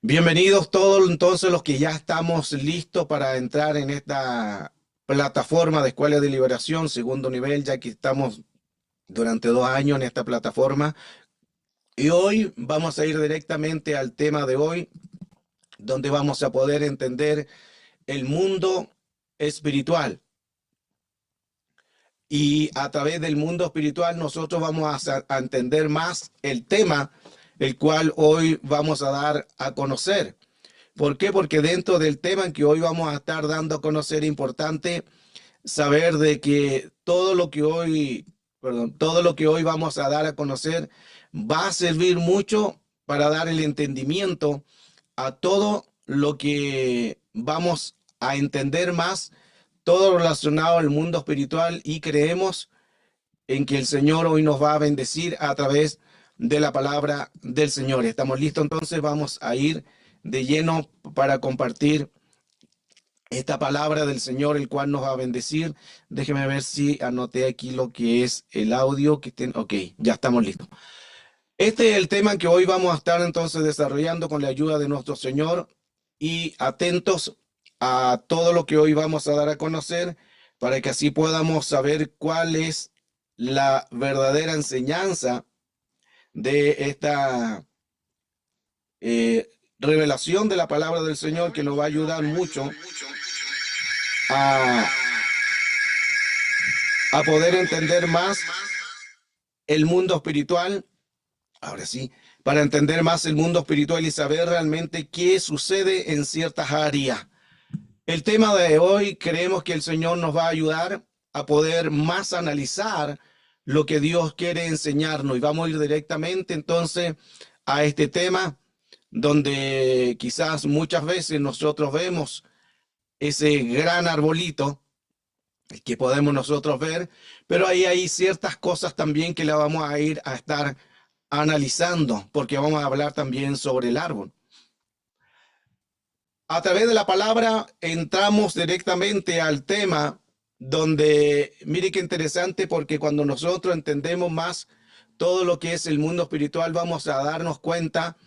Bienvenidos todos entonces los que ya estamos listos para entrar en esta plataforma de Escuela de Liberación, segundo nivel, ya que estamos durante 2 años en esta plataforma. Y hoy vamos a ir directamente al tema de hoy, donde vamos a poder entender el mundo espiritual. Y a través del mundo espiritual nosotros vamos a entender más el tema, el cual hoy vamos a dar a conocer. ¿Por qué? Porque dentro del tema en que hoy vamos a estar dando a conocer, es importante saber de que todo lo que hoy vamos a dar a conocer va a servir mucho para dar el entendimiento a todo lo que vamos a entender más, todo relacionado al mundo espiritual, y creemos en que el Señor hoy nos va a bendecir a través de la palabra del Señor. ¿Estamos listos? Entonces vamos a ir de lleno para compartir esta palabra del Señor, el cual nos va a bendecir. Déjeme ver si anoté aquí lo que es el audio. Ok, ya estamos listos. Este es el tema que hoy vamos a estar entonces desarrollando con la ayuda de nuestro Señor, y atentos a todo lo que hoy vamos a dar a conocer para que así podamos saber cuál es la verdadera enseñanza de esta revelación de la palabra del Señor, que nos va a ayudar mucho a, a poder entender más el mundo espiritual. Ahora sí, para entender más el mundo espiritual y saber realmente qué sucede en ciertas áreas. El tema de hoy, creemos que el Señor nos va a ayudar a poder más analizar lo que Dios quiere enseñarnos, y vamos a ir directamente entonces a este tema, donde quizás muchas veces nosotros vemos ese gran arbolito que podemos nosotros ver, pero ahí hay ciertas cosas también que la vamos a ir a estar analizando, porque vamos a hablar también sobre el árbol. A través de la palabra entramos directamente al tema, donde, mire qué interesante, porque cuando nosotros entendemos más todo lo que es el mundo espiritual, vamos a darnos cuenta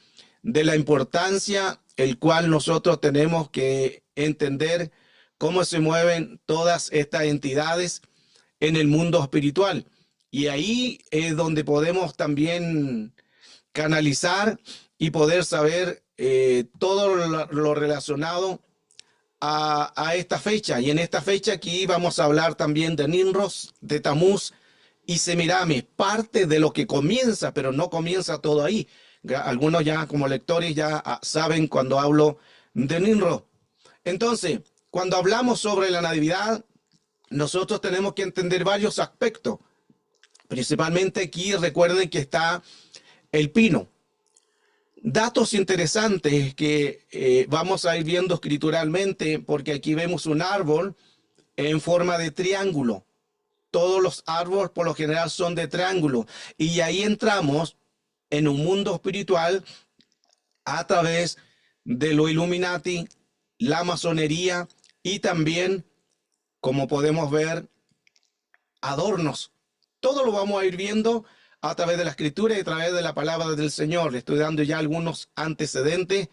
de la importancia el cual nosotros tenemos que entender cómo se mueven todas estas entidades en el mundo espiritual. Y ahí es donde podemos también canalizar y poder saber todo lo relacionado a esta fecha. Y en esta fecha aquí vamos a hablar también de Nimros, de Tamuz y Semiramis, parte de lo que comienza, pero no comienza todo ahí. Algunos ya como lectores ya saben cuando hablo de Nimros. Entonces, cuando hablamos sobre la Natividad, nosotros tenemos que entender varios aspectos. Principalmente aquí recuerden que está el pino. Datos interesantes que vamos a ir viendo escrituralmente, porque aquí vemos un árbol en forma de triángulo. Todos los árboles por lo general son de triángulo. Y ahí entramos en un mundo espiritual a través de lo Illuminati, la masonería y también, como podemos ver, adornos. Todo lo vamos a ir viendo a través de la escritura y a través de la palabra del Señor. Le estoy dando ya algunos antecedentes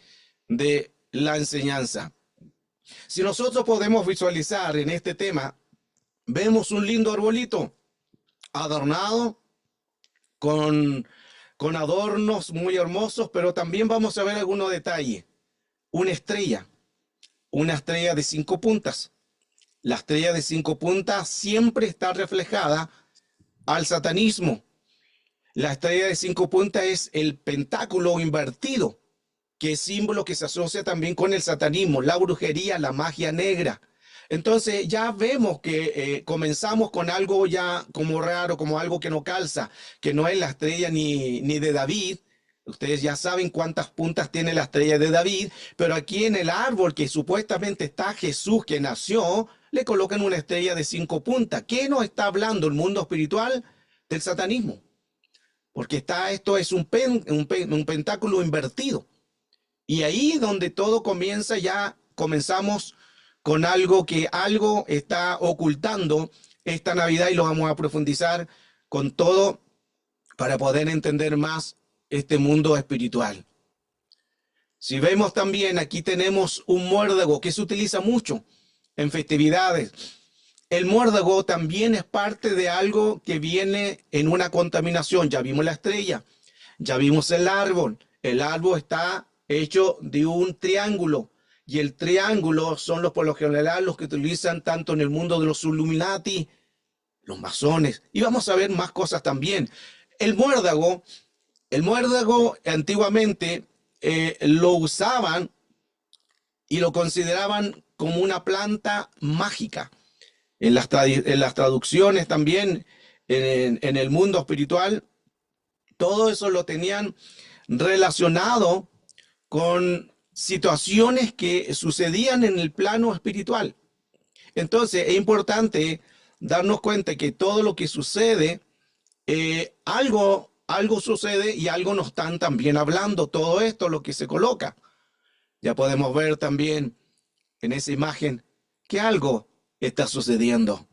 de la enseñanza. Si nosotros podemos visualizar en este tema, vemos un lindo arbolito adornado con, con adornos muy hermosos, pero también vamos a ver algunos detalles. Una una estrella de 5 puntas. La estrella de 5 puntas siempre está reflejada al satanismo. La estrella de 5 puntas es el pentáculo invertido, que es símbolo que se asocia también con el satanismo, la brujería, la magia negra. Entonces ya vemos que comenzamos con algo ya como raro, como algo que no calza, que no es la estrella ni de David. Ustedes ya saben cuántas puntas tiene la estrella de David, pero aquí en el árbol que supuestamente está Jesús que nació, le colocan una estrella de 5 puntas. ¿Qué nos está hablando el mundo espiritual? Del satanismo, porque esto es un pentáculo invertido. Y ahí donde todo comienza, ya comenzamos con algo está ocultando esta Navidad, y lo vamos a profundizar con todo para poder entender más este mundo espiritual. Si vemos también, aquí tenemos un muérdago que se utiliza mucho en festividades. El muérdago también es parte de algo que viene en una contaminación. Ya vimos la estrella, ya vimos el árbol. El árbol está hecho de un triángulo. Y el triángulo son los, por lo general, los que utilizan tanto en el mundo de los Illuminati, los masones. Y vamos a ver más cosas también. El muérdago, el muérdago antiguamente lo usaban y lo consideraban como una planta mágica. En las traducciones también, en el mundo espiritual, todo eso lo tenían relacionado con situaciones que sucedían en el plano espiritual. Entonces es importante darnos cuenta que todo lo que sucede, algo sucede y algo nos están también hablando. Todo esto lo que se coloca. Ya podemos ver también en esa imagen que algo está sucediendo.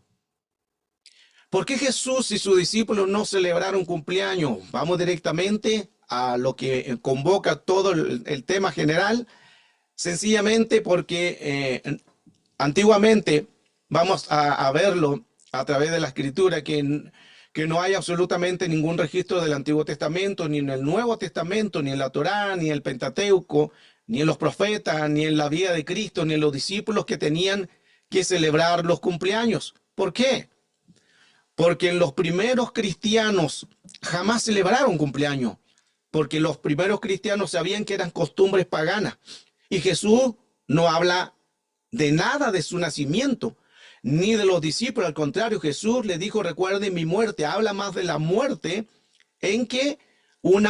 ¿Por qué Jesús y sus discípulos no celebraron cumpleaños? Vamos directamente a lo que convoca todo el tema general. Sencillamente porque antiguamente, vamos a verlo a través de la escritura, que no hay absolutamente ningún registro del Antiguo Testamento, ni en el Nuevo Testamento, ni en la Torá, ni en el Pentateuco, ni en los profetas, ni en la vida de Cristo, ni en los discípulos que tenían que celebrar los cumpleaños. ¿Por qué? Porque los primeros cristianos jamás celebraron cumpleaños, porque los primeros cristianos sabían que eran costumbres paganas. Y Jesús no habla de nada de su nacimiento, ni de los discípulos. Al contrario, Jesús le dijo, recuerden mi muerte. Habla más de la muerte en que un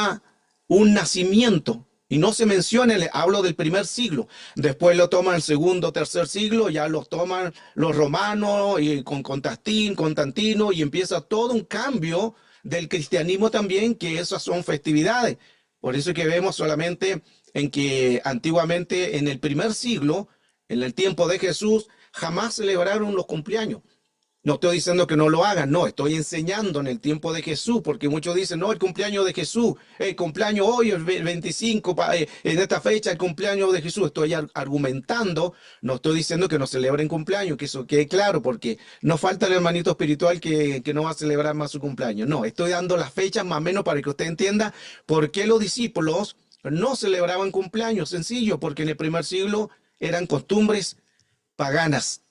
nacimiento. Y no se menciona, hablo del primer siglo. Después lo toman el segundo, tercer siglo, ya los toman los romanos y con Constantino, y empieza todo un cambio del cristianismo también, que esas son festividades. Por eso es que vemos solamente en que antiguamente en el primer siglo, en el tiempo de Jesús, jamás celebraron los cumpleaños. No estoy diciendo que no lo hagan, no, estoy enseñando en el tiempo de Jesús, porque muchos dicen, no, el cumpleaños de Jesús, el cumpleaños hoy, el 25, en esta fecha, el cumpleaños de Jesús. Estoy argumentando, no estoy diciendo que no celebren cumpleaños, que eso quede claro, porque no falta el hermanito espiritual que no va a celebrar más su cumpleaños. No, estoy dando las fechas más o menos para que usted entienda por qué los discípulos no celebraban cumpleaños. Sencillo, porque en el primer siglo eran costumbres paganas.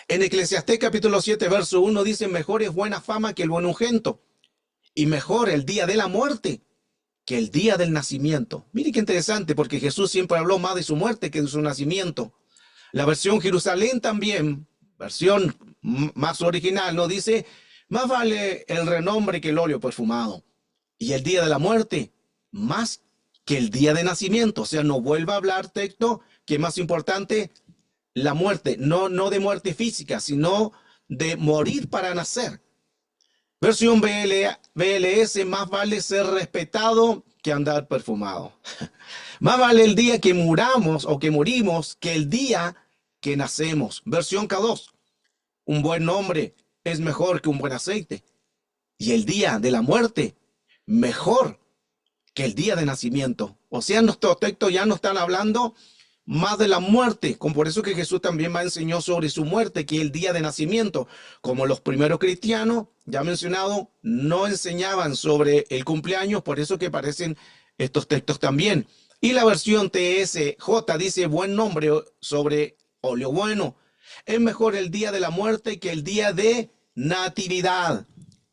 En Eclesiastés capítulo 7, verso 1 dice, mejor es buena fama que el buen ungento, y mejor el día de la muerte que el día del nacimiento. Mire qué interesante, porque Jesús siempre habló más de su muerte que de su nacimiento. La versión Jerusalén también, versión más original, ¿no? Dice, más vale el renombre que el óleo perfumado, y el día de la muerte más que el día de nacimiento. O sea, no vuelva a hablar texto que es más importante la muerte, no de muerte física, sino de morir para nacer. Versión BLS, más vale ser respetado que andar perfumado. Más vale el día que muramos o que morimos que el día que nacemos. Versión K2, un buen nombre es mejor que un buen aceite. Y el día de la muerte, mejor que el día de nacimiento. O sea, nuestros textos ya no están hablando más de la muerte, como por eso que Jesús también me enseñó sobre su muerte, que es el día de nacimiento. Como los primeros cristianos, ya mencionado, no enseñaban sobre el cumpleaños, por eso que aparecen estos textos también. Y la versión TSJ dice, buen nombre sobre óleo bueno. Es mejor el día de la muerte que el día de natividad.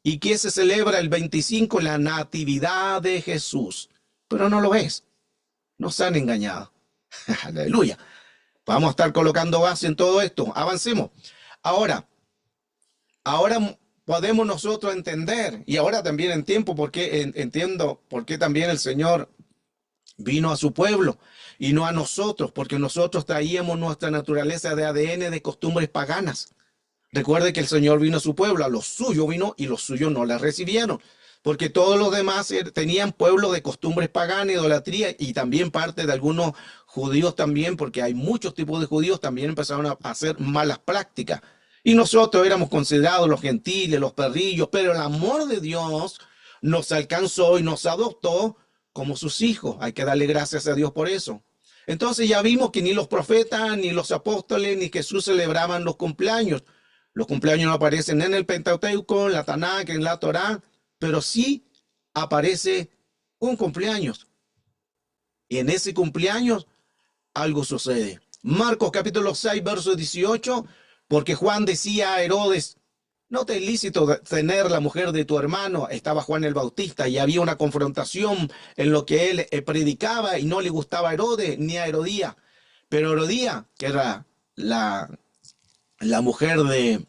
¿Y qué se celebra el 25? La natividad de Jesús. Pero no lo es. Nos han engañado. Aleluya. Vamos a estar colocando base en todo esto. Avancemos. Ahora podemos nosotros entender, y ahora también en tiempo, porque entiendo por qué también el Señor vino a su pueblo y no a nosotros, porque nosotros traíamos nuestra naturaleza de ADN de costumbres paganas. Recuerde que el Señor vino a su pueblo, a los suyos vino y los suyos no la recibieron, porque todos los demás tenían pueblos de costumbres paganas, idolatría, y también parte de algunos judíos también, porque hay muchos tipos de judíos, también empezaron a hacer malas prácticas. Y nosotros éramos considerados los gentiles, los perrillos, pero el amor de Dios nos alcanzó y nos adoptó como sus hijos. Hay que darle gracias a Dios por eso. Entonces ya vimos que ni los profetas, ni los apóstoles, ni Jesús celebraban los cumpleaños. Los cumpleaños no aparecen en el Pentateuco, en la Tanakh, en la Torá, pero sí aparece un cumpleaños. Y en ese cumpleaños algo sucede. Marcos capítulo 6, verso 18, porque Juan decía a Herodes, no te es lícito tener la mujer de tu hermano. Estaba Juan el Bautista y había una confrontación en lo que él predicaba y no le gustaba a Herodes ni a Herodía. Pero Herodía, que era la mujer de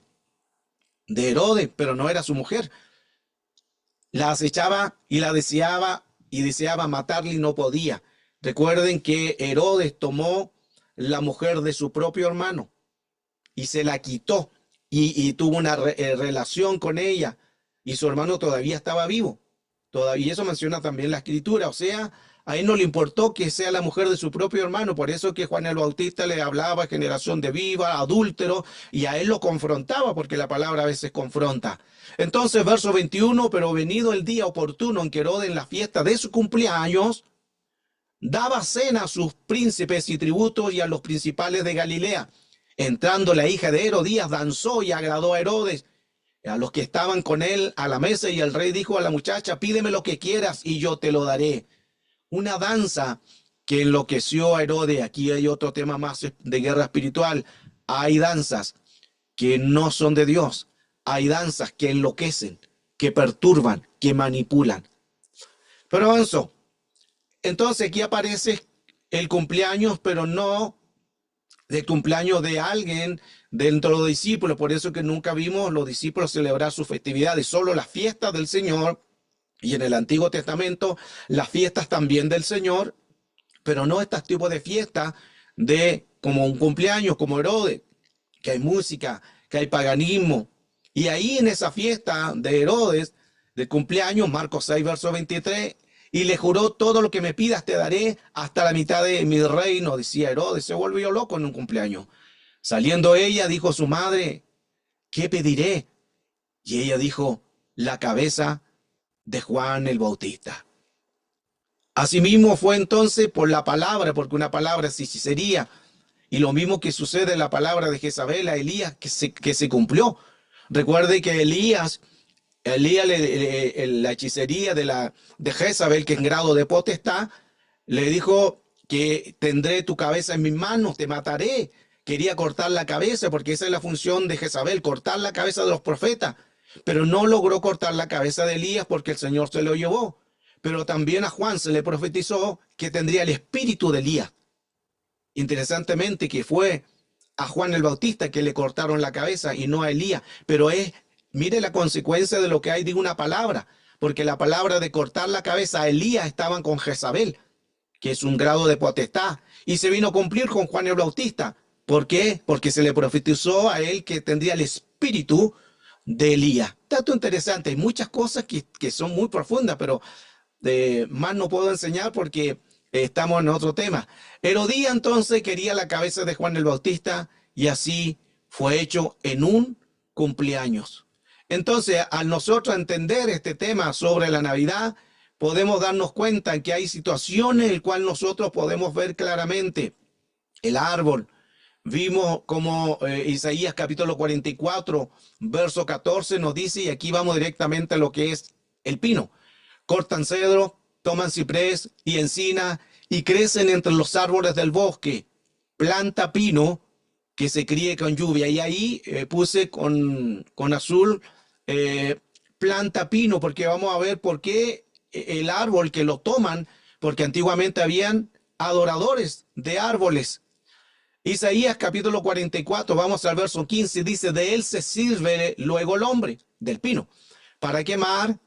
Herodes, pero no era su mujer, la acechaba y deseaba matarle y no podía. Recuerden que Herodes tomó la mujer de su propio hermano y se la quitó y tuvo una relación con ella y su hermano todavía estaba vivo. Todavía eso menciona también la escritura. O sea, a él no le importó que sea la mujer de su propio hermano. Por eso que Juan el Bautista le hablaba generación de viva, adúltero, y a él lo confrontaba porque la palabra a veces confronta. Entonces, verso 21, pero venido el día oportuno en que Herodes en la fiesta de su cumpleaños daba cena a sus príncipes y tributos y a los principales de Galilea. Entrando la hija de Herodías, danzó y agradó a Herodes, a los que estaban con él a la mesa, y el rey dijo a la muchacha, pídeme lo que quieras y yo te lo daré. Una danza que enloqueció a Herodes. Aquí hay otro tema más de guerra espiritual. Hay danzas que no son de Dios. Hay danzas que enloquecen, que perturban, que manipulan. Pero avanzó. Entonces aquí aparece el cumpleaños, pero no del cumpleaños de alguien dentro de los discípulos. Por eso que nunca vimos los discípulos celebrar sus festividades, solo las fiestas del Señor. Y en el Antiguo Testamento, las fiestas también del Señor, pero no estos tipos de fiestas de como un cumpleaños, como Herodes, que hay música, que hay paganismo. Y ahí en esa fiesta de Herodes, de cumpleaños, Marcos 6, verso 23, y le juró, todo lo que me pidas te daré hasta la mitad de mi reino, decía Herodes. Se volvió loco en un cumpleaños. Saliendo ella, dijo a su madre, ¿qué pediré? Y ella dijo, la cabeza de Juan el Bautista. Asimismo fue entonces por la palabra, porque una palabra sí sería. Y lo mismo que sucede en la palabra de Jezabel a Elías, que se cumplió. Recuerde que Elías la hechicería de Jezabel, que en grado de potestad, le dijo que tendré tu cabeza en mis manos, te mataré. Quería cortar la cabeza, porque esa es la función de Jezabel, cortar la cabeza de los profetas. Pero no logró cortar la cabeza de Elías porque el Señor se lo llevó. Pero también a Juan se le profetizó que tendría el espíritu de Elías. Interesantemente que fue a Juan el Bautista que le cortaron la cabeza y no a Elías. Pero mire la consecuencia de lo que hay de una palabra. Porque la palabra de cortar la cabeza a Elías estaban con Jezabel, que es un grado de potestad. Y se vino a cumplir con Juan el Bautista. ¿Por qué? Porque se le profetizó a él que tendría el espíritu de Elías. Dato interesante, hay muchas cosas que son muy profundas, pero más no puedo enseñar porque estamos en otro tema. Herodías entonces quería la cabeza de Juan el Bautista y así fue hecho en un cumpleaños. Entonces, al nosotros entender este tema sobre la Navidad, podemos darnos cuenta que hay situaciones en las cuales nosotros podemos ver claramente el árbol. Vimos como Isaías capítulo 44, verso 14 nos dice, y aquí vamos directamente a lo que es el pino. Cortan cedro, toman ciprés y encina y crecen entre los árboles del bosque. Planta pino que se críe con lluvia. Y ahí puse con azul planta pino, porque vamos a ver por qué el árbol que lo toman, porque antiguamente habían adoradores de árboles. Isaías capítulo 44, vamos al verso 15, dice, de él se sirve luego el hombre, del pino, para quemar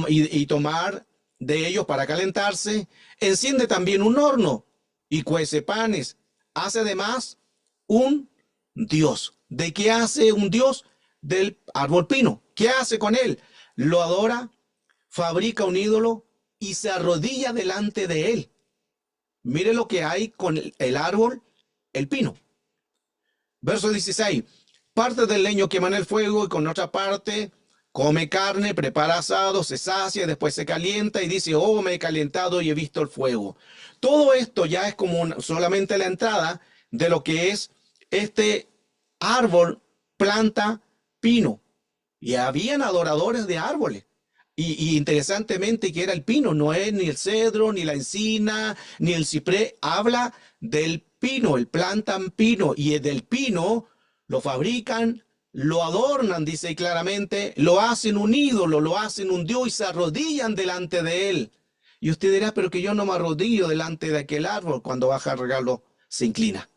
y tomar de ellos para calentarse, enciende también un horno y cuece panes, hace además un dios. ¿De qué hace un dios? Del árbol pino. ¿Qué hace con él? Lo adora, fabrica un ídolo y se arrodilla delante de él. Mire lo que hay con el árbol, el pino. Verso 16. Parte del leño queman el fuego y con otra parte come carne, prepara asado, se sacia, después se calienta y dice, oh, me he calentado y he visto el fuego. Todo esto ya es como solamente la entrada de lo que es este árbol, planta, pino. Y habían adoradores de árboles. Y interesantemente que era el pino, no es ni el cedro, ni la encina, ni el ciprés, habla del pino, el plantan pino, y del pino lo fabrican, lo adornan, dice ahí claramente, lo hacen un ídolo, lo hacen un dios y se arrodillan delante de él. Y usted dirá, pero que yo no me arrodillo delante de aquel árbol, cuando baja el regalo se inclina.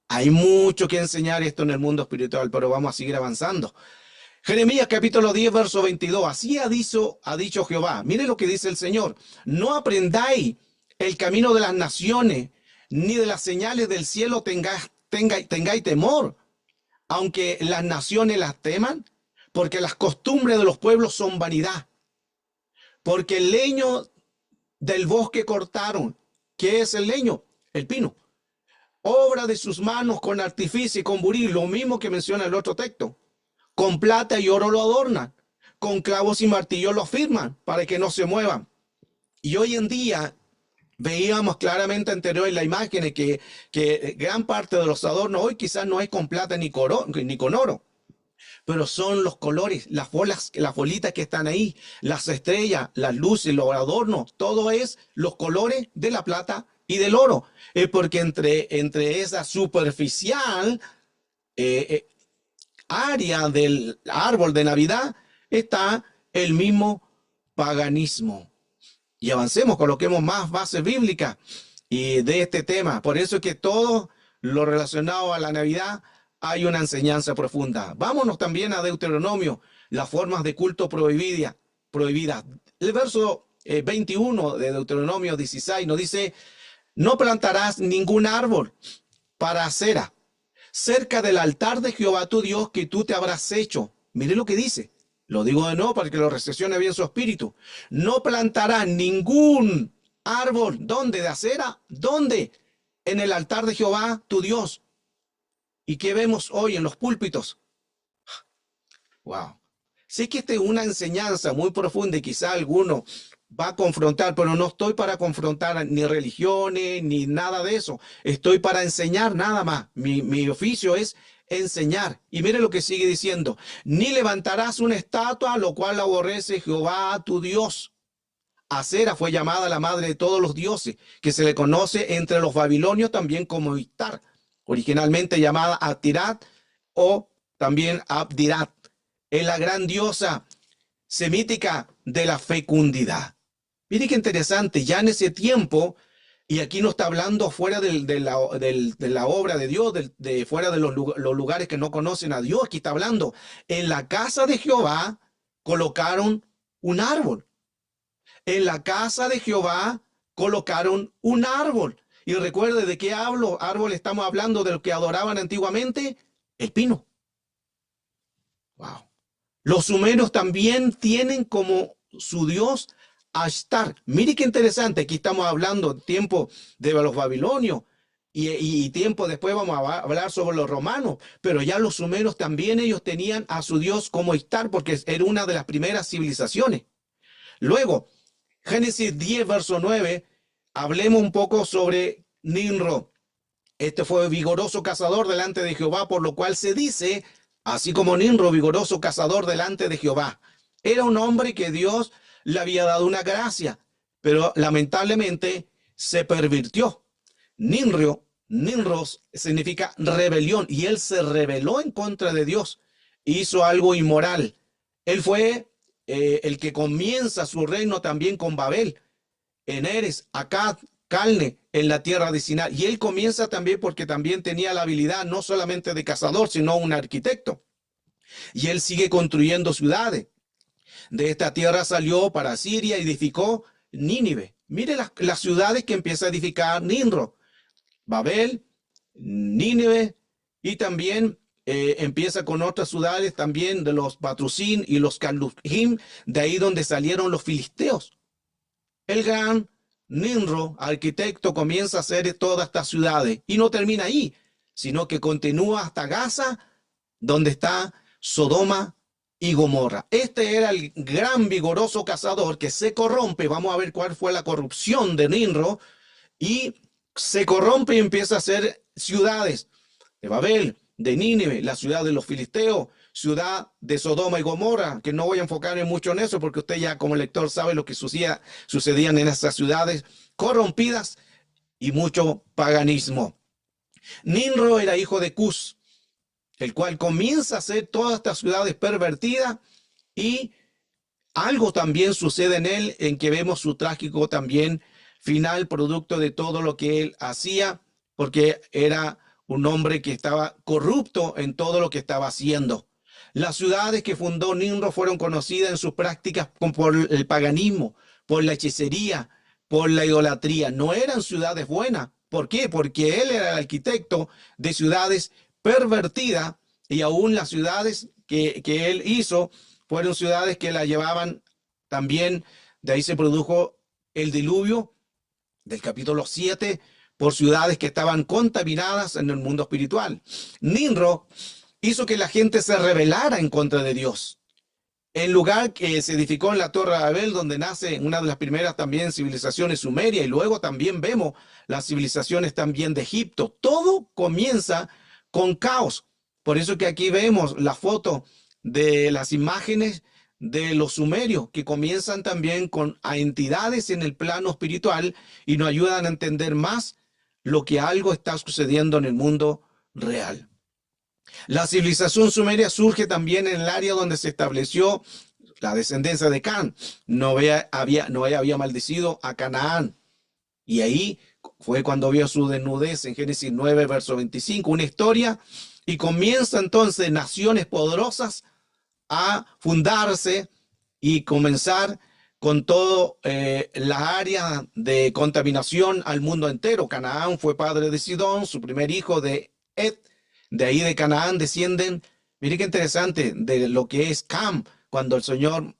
Hay mucho que enseñar esto en el mundo espiritual, pero vamos a seguir avanzando. Jeremías capítulo 10, verso 22. Así ha dicho Jehová. Mire lo que dice el Señor. No aprendáis el camino de las naciones, ni de las señales del cielo tengáis temor, aunque las naciones las teman, porque las costumbres de los pueblos son vanidad. Porque el leño del bosque cortaron. ¿Qué es el leño? El pino. Obra de sus manos con artificio y con buril, lo mismo que menciona el otro texto. Con plata y oro lo adornan, con clavos y martillo lo afirman para que no se muevan. Y hoy en día veíamos claramente anterior en la imagen que gran parte de los adornos hoy quizás no es con plata ni con oro, pero son los colores, las bolitas que están ahí, las estrellas, las luces, los adornos, todo es los colores de la plata y del oro. Es porque entre esa superficial área del árbol de Navidad está el mismo paganismo. Y avancemos, coloquemos más bases bíblicas y de este tema. Por eso es que todo lo relacionado a la Navidad hay una enseñanza profunda. Vámonos también a Deuteronomio, las formas de culto prohibidas. El verso 21 de Deuteronomio 16 nos dice, no plantarás ningún árbol para acera cerca del altar de Jehová tu Dios que tú te habrás hecho. Mire lo que dice. Lo digo de nuevo para que lo recepcione bien su espíritu. No plantarás ningún árbol. ¿Dónde? ¿De acera? ¿Dónde? En el altar de Jehová tu Dios. ¿Y qué vemos hoy en los púlpitos? Wow. Sé que esta es una enseñanza muy profunda y quizá alguno va a confrontar, pero no estoy para confrontar ni religiones ni nada de eso. Estoy para enseñar nada más. Mi oficio es enseñar. Y mire lo que sigue diciendo. Ni levantarás una estatua, lo cual aborrece Jehová tu Dios. Acera fue llamada la madre de todos los dioses, que se le conoce entre los babilonios también como Istar, originalmente llamada Atirat o también Abdirat. Es la gran diosa semítica de la fecundidad. Mire qué interesante, ya en ese tiempo, y aquí no está hablando fuera de la obra de Dios, fuera de los lugares que no conocen a Dios, aquí está hablando, en la casa de Jehová colocaron un árbol. En la casa de Jehová colocaron un árbol. Y recuerde de qué árbol estamos hablando, de lo que adoraban antiguamente, el pino. Wow. Los sumeros también tienen como su dios Ashtar. Mire qué interesante, aquí estamos hablando tiempo de los babilonios y tiempo después vamos a hablar sobre los romanos, pero ya los sumeros también ellos tenían a su dios como Ashtar porque era una de las primeras civilizaciones. Luego, Génesis 10, verso 9, hablemos un poco sobre Nimrod. Este fue vigoroso cazador delante de Jehová, por lo cual se dice, así como Nimrod, vigoroso cazador delante de Jehová. Era un hombre que Dios le había dado una gracia, pero lamentablemente se pervirtió. Nimrod significa rebelión, y él se rebeló en contra de Dios. Hizo algo inmoral. Él fue el que comienza su reino también con Babel, en Eres, Akkad, Calne, en la tierra de Sinar. Y él comienza también porque también tenía la habilidad no solamente de cazador, sino un arquitecto. Y él sigue construyendo ciudades. De esta tierra salió para Siria y edificó Nínive. Mire las ciudades que empieza a edificar Nimrod. Babel, Nínive y también empieza con otras ciudades también de los Patrusín y los Calujim, de ahí donde salieron los filisteos. El gran Nimrod, arquitecto, comienza a hacer todas estas ciudades y no termina ahí, sino que continúa hasta Gaza, donde está Sodoma y Gomorra. Este era el gran vigoroso cazador que se corrompe. Vamos a ver cuál fue la corrupción de Nimrod. Y se corrompe y empieza a hacer ciudades de Babel, de Nínive, la ciudad de los filisteos, ciudad de Sodoma y Gomorra, que no voy a enfocarme mucho en eso porque usted ya como lector sabe lo que sucedían en esas ciudades corrompidas y mucho paganismo. Nimrod era hijo de Cus, el cual comienza a hacer todas estas ciudades pervertidas y algo también sucede en él en que vemos su trágico también final, producto de todo lo que él hacía, porque era un hombre que estaba corrupto en todo lo que estaba haciendo. Las ciudades que fundó Nimrod fueron conocidas en sus prácticas por el paganismo, por la hechicería, por la idolatría. No eran ciudades buenas. ¿Por qué? Porque él era el arquitecto de ciudades pervertidas y aún las ciudades que él hizo fueron ciudades que la llevaban también. De ahí se produjo el diluvio del capítulo 7 por ciudades que estaban contaminadas en el mundo espiritual. Nimrod hizo que la gente se rebelara en contra de Dios. El lugar que se edificó en la Torre de Babel, donde nace una de las primeras también civilizaciones sumeria, y luego también vemos las civilizaciones también de Egipto. Todo comienza con caos. Por eso que aquí vemos la foto de las imágenes de los sumerios, que comienzan también con a entidades en el plano espiritual y nos ayudan a entender más lo que algo está sucediendo en el mundo real. La civilización sumeria surge también en el área donde se estableció la descendencia de Can. Noé había maldecido a Canaán. Y ahí fue cuando vio su desnudez en Génesis 9, verso 25, una historia. Y comienza entonces naciones poderosas a fundarse y comenzar con todo la área de contaminación al mundo entero. Canaán fue padre de Sidón, su primer hijo de Ed. De ahí de Canaán descienden, mire qué interesante, de lo que es Cam, cuando el Señor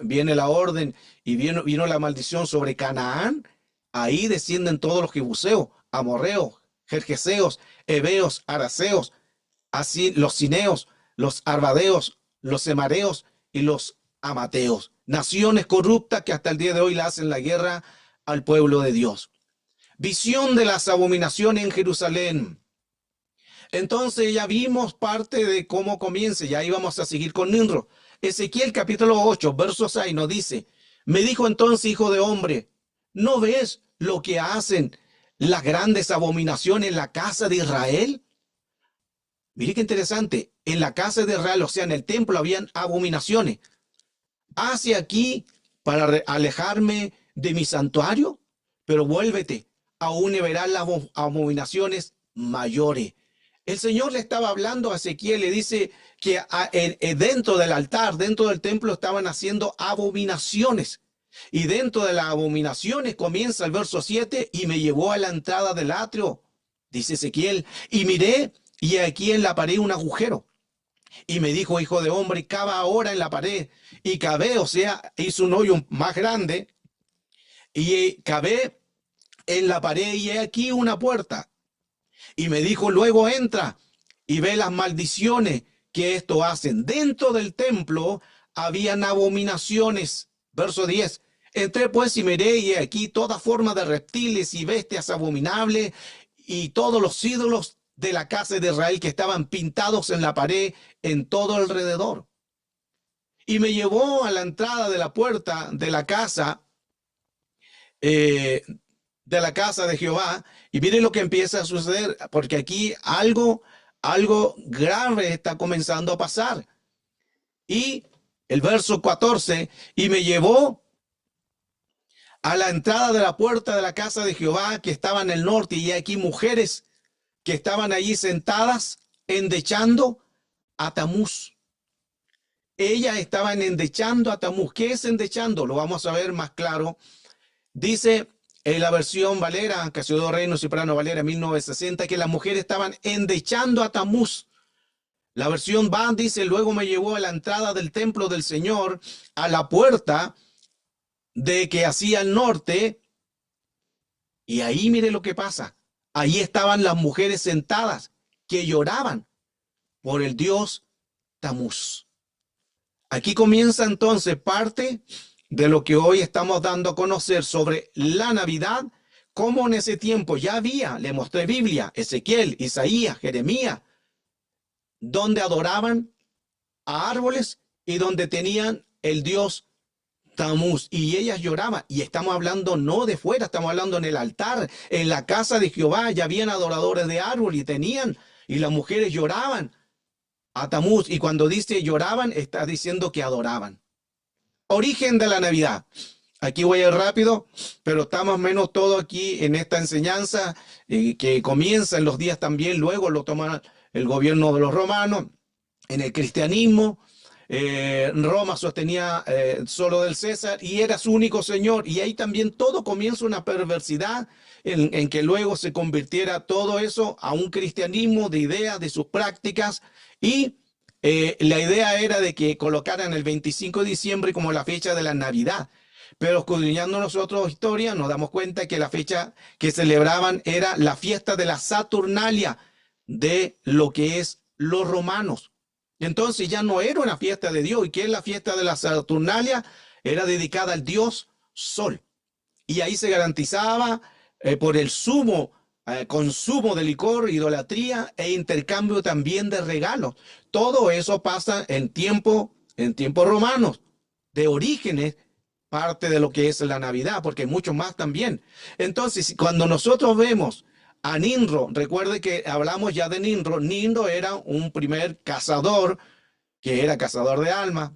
viene la orden y vino la maldición sobre Canaán, ahí descienden todos los jebuseos, amorreos, jerjeseos, heveos, araceos, así los cineos, los arvadeos, los semareos y los amateos, naciones corruptas que hasta el día de hoy le hacen la guerra al pueblo de Dios. Visión de las abominaciones en Jerusalén. Entonces ya vimos parte de cómo comienza, ya íbamos a seguir con Nimrod. Ezequiel capítulo 8, verso 6 nos dice, me dijo entonces, hijo de hombre, ¿no ves lo que hacen las grandes abominaciones en la casa de Israel? Mire qué interesante, en la casa de Israel, o sea, en el templo habían abominaciones. ¿Hace aquí para alejarme de mi santuario? Pero vuélvete, aún verás las abominaciones mayores. El Señor le estaba hablando a Ezequiel, le dice que dentro del altar, dentro del templo, estaban haciendo abominaciones. Y dentro de las abominaciones comienza el verso 7, y me llevó a la entrada del atrio, dice Ezequiel, y miré, y aquí en la pared un agujero. Y me dijo, hijo de hombre, cava ahora en la pared. Y cavé, o sea, hizo un hoyo más grande, y cavé en la pared, y he aquí una puerta. Y me dijo, luego entra y ve las maldiciones que esto hacen. Dentro del templo habían abominaciones. Verso 10. Entré pues y miré, y aquí toda forma de reptiles y bestias abominables y todos los ídolos de la casa de Israel que estaban pintados en la pared en todo alrededor. Y me llevó a la entrada de la puerta de la casa de Jehová, y mire lo que empieza a suceder, porque aquí algo grave está comenzando a pasar. Y el verso 14, y me llevó a la entrada de la puerta de la casa de Jehová que estaba en el norte, y aquí mujeres que estaban allí sentadas endechando a Tamuz. Ellas estaban endechando a Tamuz. ¿Qué es endechando? Lo vamos a ver más claro. Dice en la versión Valera, Casiodoro Reino Ciprano Valera 1960, que las mujeres estaban endechando a Tamuz. La versión Van dice, luego me llevó a la entrada del templo del Señor, a la puerta de que hacía el norte, y ahí mire lo que pasa. Ahí estaban las mujeres sentadas que lloraban por el dios Tamuz. Aquí comienza entonces parte de lo que hoy estamos dando a conocer sobre la Navidad, cómo en ese tiempo ya había, le mostré Biblia, Ezequiel, Isaías, Jeremías, donde adoraban a árboles y donde tenían el dios Tamuz, y ellas lloraban, y estamos hablando no de fuera, estamos hablando en el altar, en la casa de Jehová, ya habían adoradores de árbol y tenían, y las mujeres lloraban a Tamuz, y cuando dice lloraban, está diciendo que adoraban. Origen de la Navidad. Aquí voy a ir rápido, pero está más o menos todo aquí en esta enseñanza, que comienza en los días también, luego lo toma el gobierno de los romanos, en el cristianismo. Roma sostenía solo del César y era su único señor, y ahí también todo comienza una perversidad en que luego se convirtiera todo eso a un cristianismo de ideas, de sus prácticas, y la idea era de que colocaran el 25 de diciembre como la fecha de la Navidad. Pero escudriñando nosotros historia, nos damos cuenta que la fecha que celebraban era la fiesta de la Saturnalia de lo que es los romanos. Entonces ya no era una fiesta de Dios. ¿Y qué es la fiesta de la Saturnalia? Era dedicada al dios Sol. Y ahí se garantizaba por el sumo consumo de licor, idolatría e intercambio también de regalos. Todo eso pasa en tiempos romanos, de orígenes, parte de lo que es la Navidad, porque mucho más también. Entonces, cuando nosotros vemos a Ninro, recuerde que hablamos ya de Ninro. Ninro era un primer cazador, que era cazador de almas,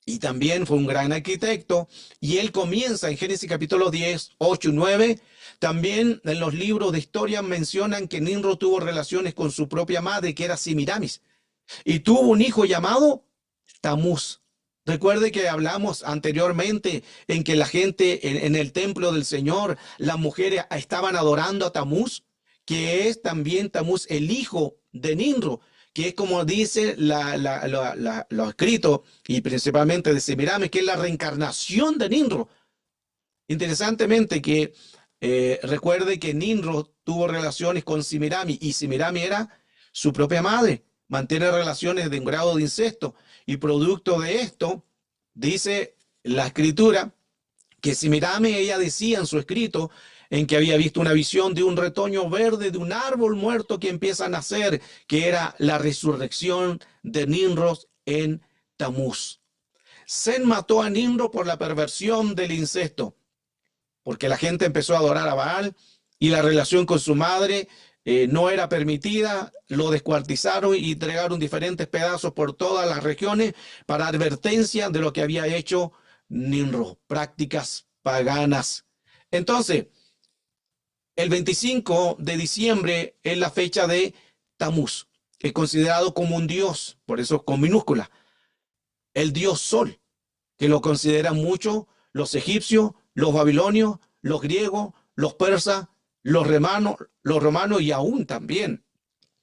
y también fue un gran arquitecto, y él comienza en Génesis capítulo 10, 8 y 9. También en los libros de historia mencionan que Ninro tuvo relaciones con su propia madre, que era Semiramis, y tuvo un hijo llamado Tamuz. Recuerde que hablamos anteriormente en que la gente en el templo del Señor, las mujeres estaban adorando a Tamuz, que es también Tamuz, el hijo de Ninro, que es como dice lo escrito, y principalmente de Semiramis, que es la reencarnación de Ninro. Interesantemente que recuerde que Ninro tuvo relaciones con Semiramis, y Semiramis era su propia madre. Mantiene relaciones de un grado de incesto, y producto de esto, dice la escritura, que Semiramis, ella decía en su escrito, en que había visto una visión de un retoño verde, de un árbol muerto que empieza a nacer, que era la resurrección de Ninros en Tamuz. Sem mató a Ninro por la perversión del incesto, porque la gente empezó a adorar a Baal, y la relación con su madre no era permitida. Lo descuartizaron y entregaron diferentes pedazos por todas las regiones para advertencia de lo que había hecho Ninro, prácticas paganas. Entonces, el 25 de diciembre es la fecha de Tamuz, que es considerado como un dios, por eso con minúscula, el dios Sol, que lo consideran mucho los egipcios, los babilonios, los griegos, los persas, los romanos y aún también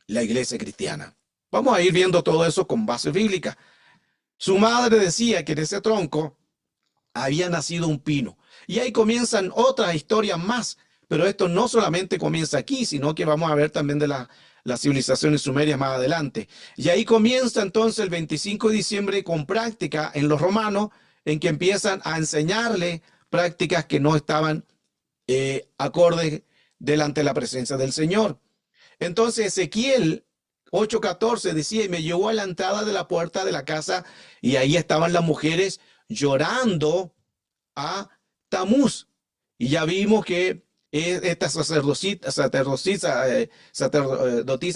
la iglesia cristiana. Vamos a ir viendo todo eso con base bíblica. Su madre decía que en ese tronco había nacido un pino. Y ahí comienzan otras historias más, pero esto no solamente comienza aquí, sino que vamos a ver también de las civilizaciones sumerias más adelante. Y ahí comienza entonces el 25 de diciembre con práctica en los romanos, en que empiezan a enseñarle prácticas que no estaban acordes delante de la presencia del Señor. Entonces Ezequiel 8:14 decía, y me llevó a la entrada de la puerta de la casa, y ahí estaban las mujeres llorando a Tamuz. Y ya vimos que estas sacerdotisas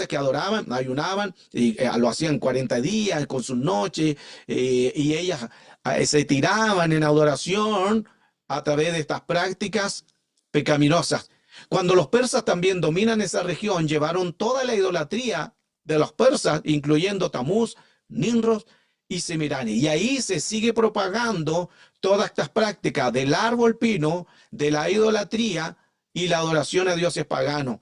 que adoraban, ayunaban, y lo hacían 40 días con sus noches, y ellas se tiraban en adoración a través de estas prácticas pecaminosas. Cuando los persas también dominan esa región, llevaron toda la idolatría de los persas, incluyendo Tamuz, Nimrod y Semirani. Y ahí se sigue propagando todas estas prácticas del árbol pino, de la idolatría y la adoración a dioses paganos.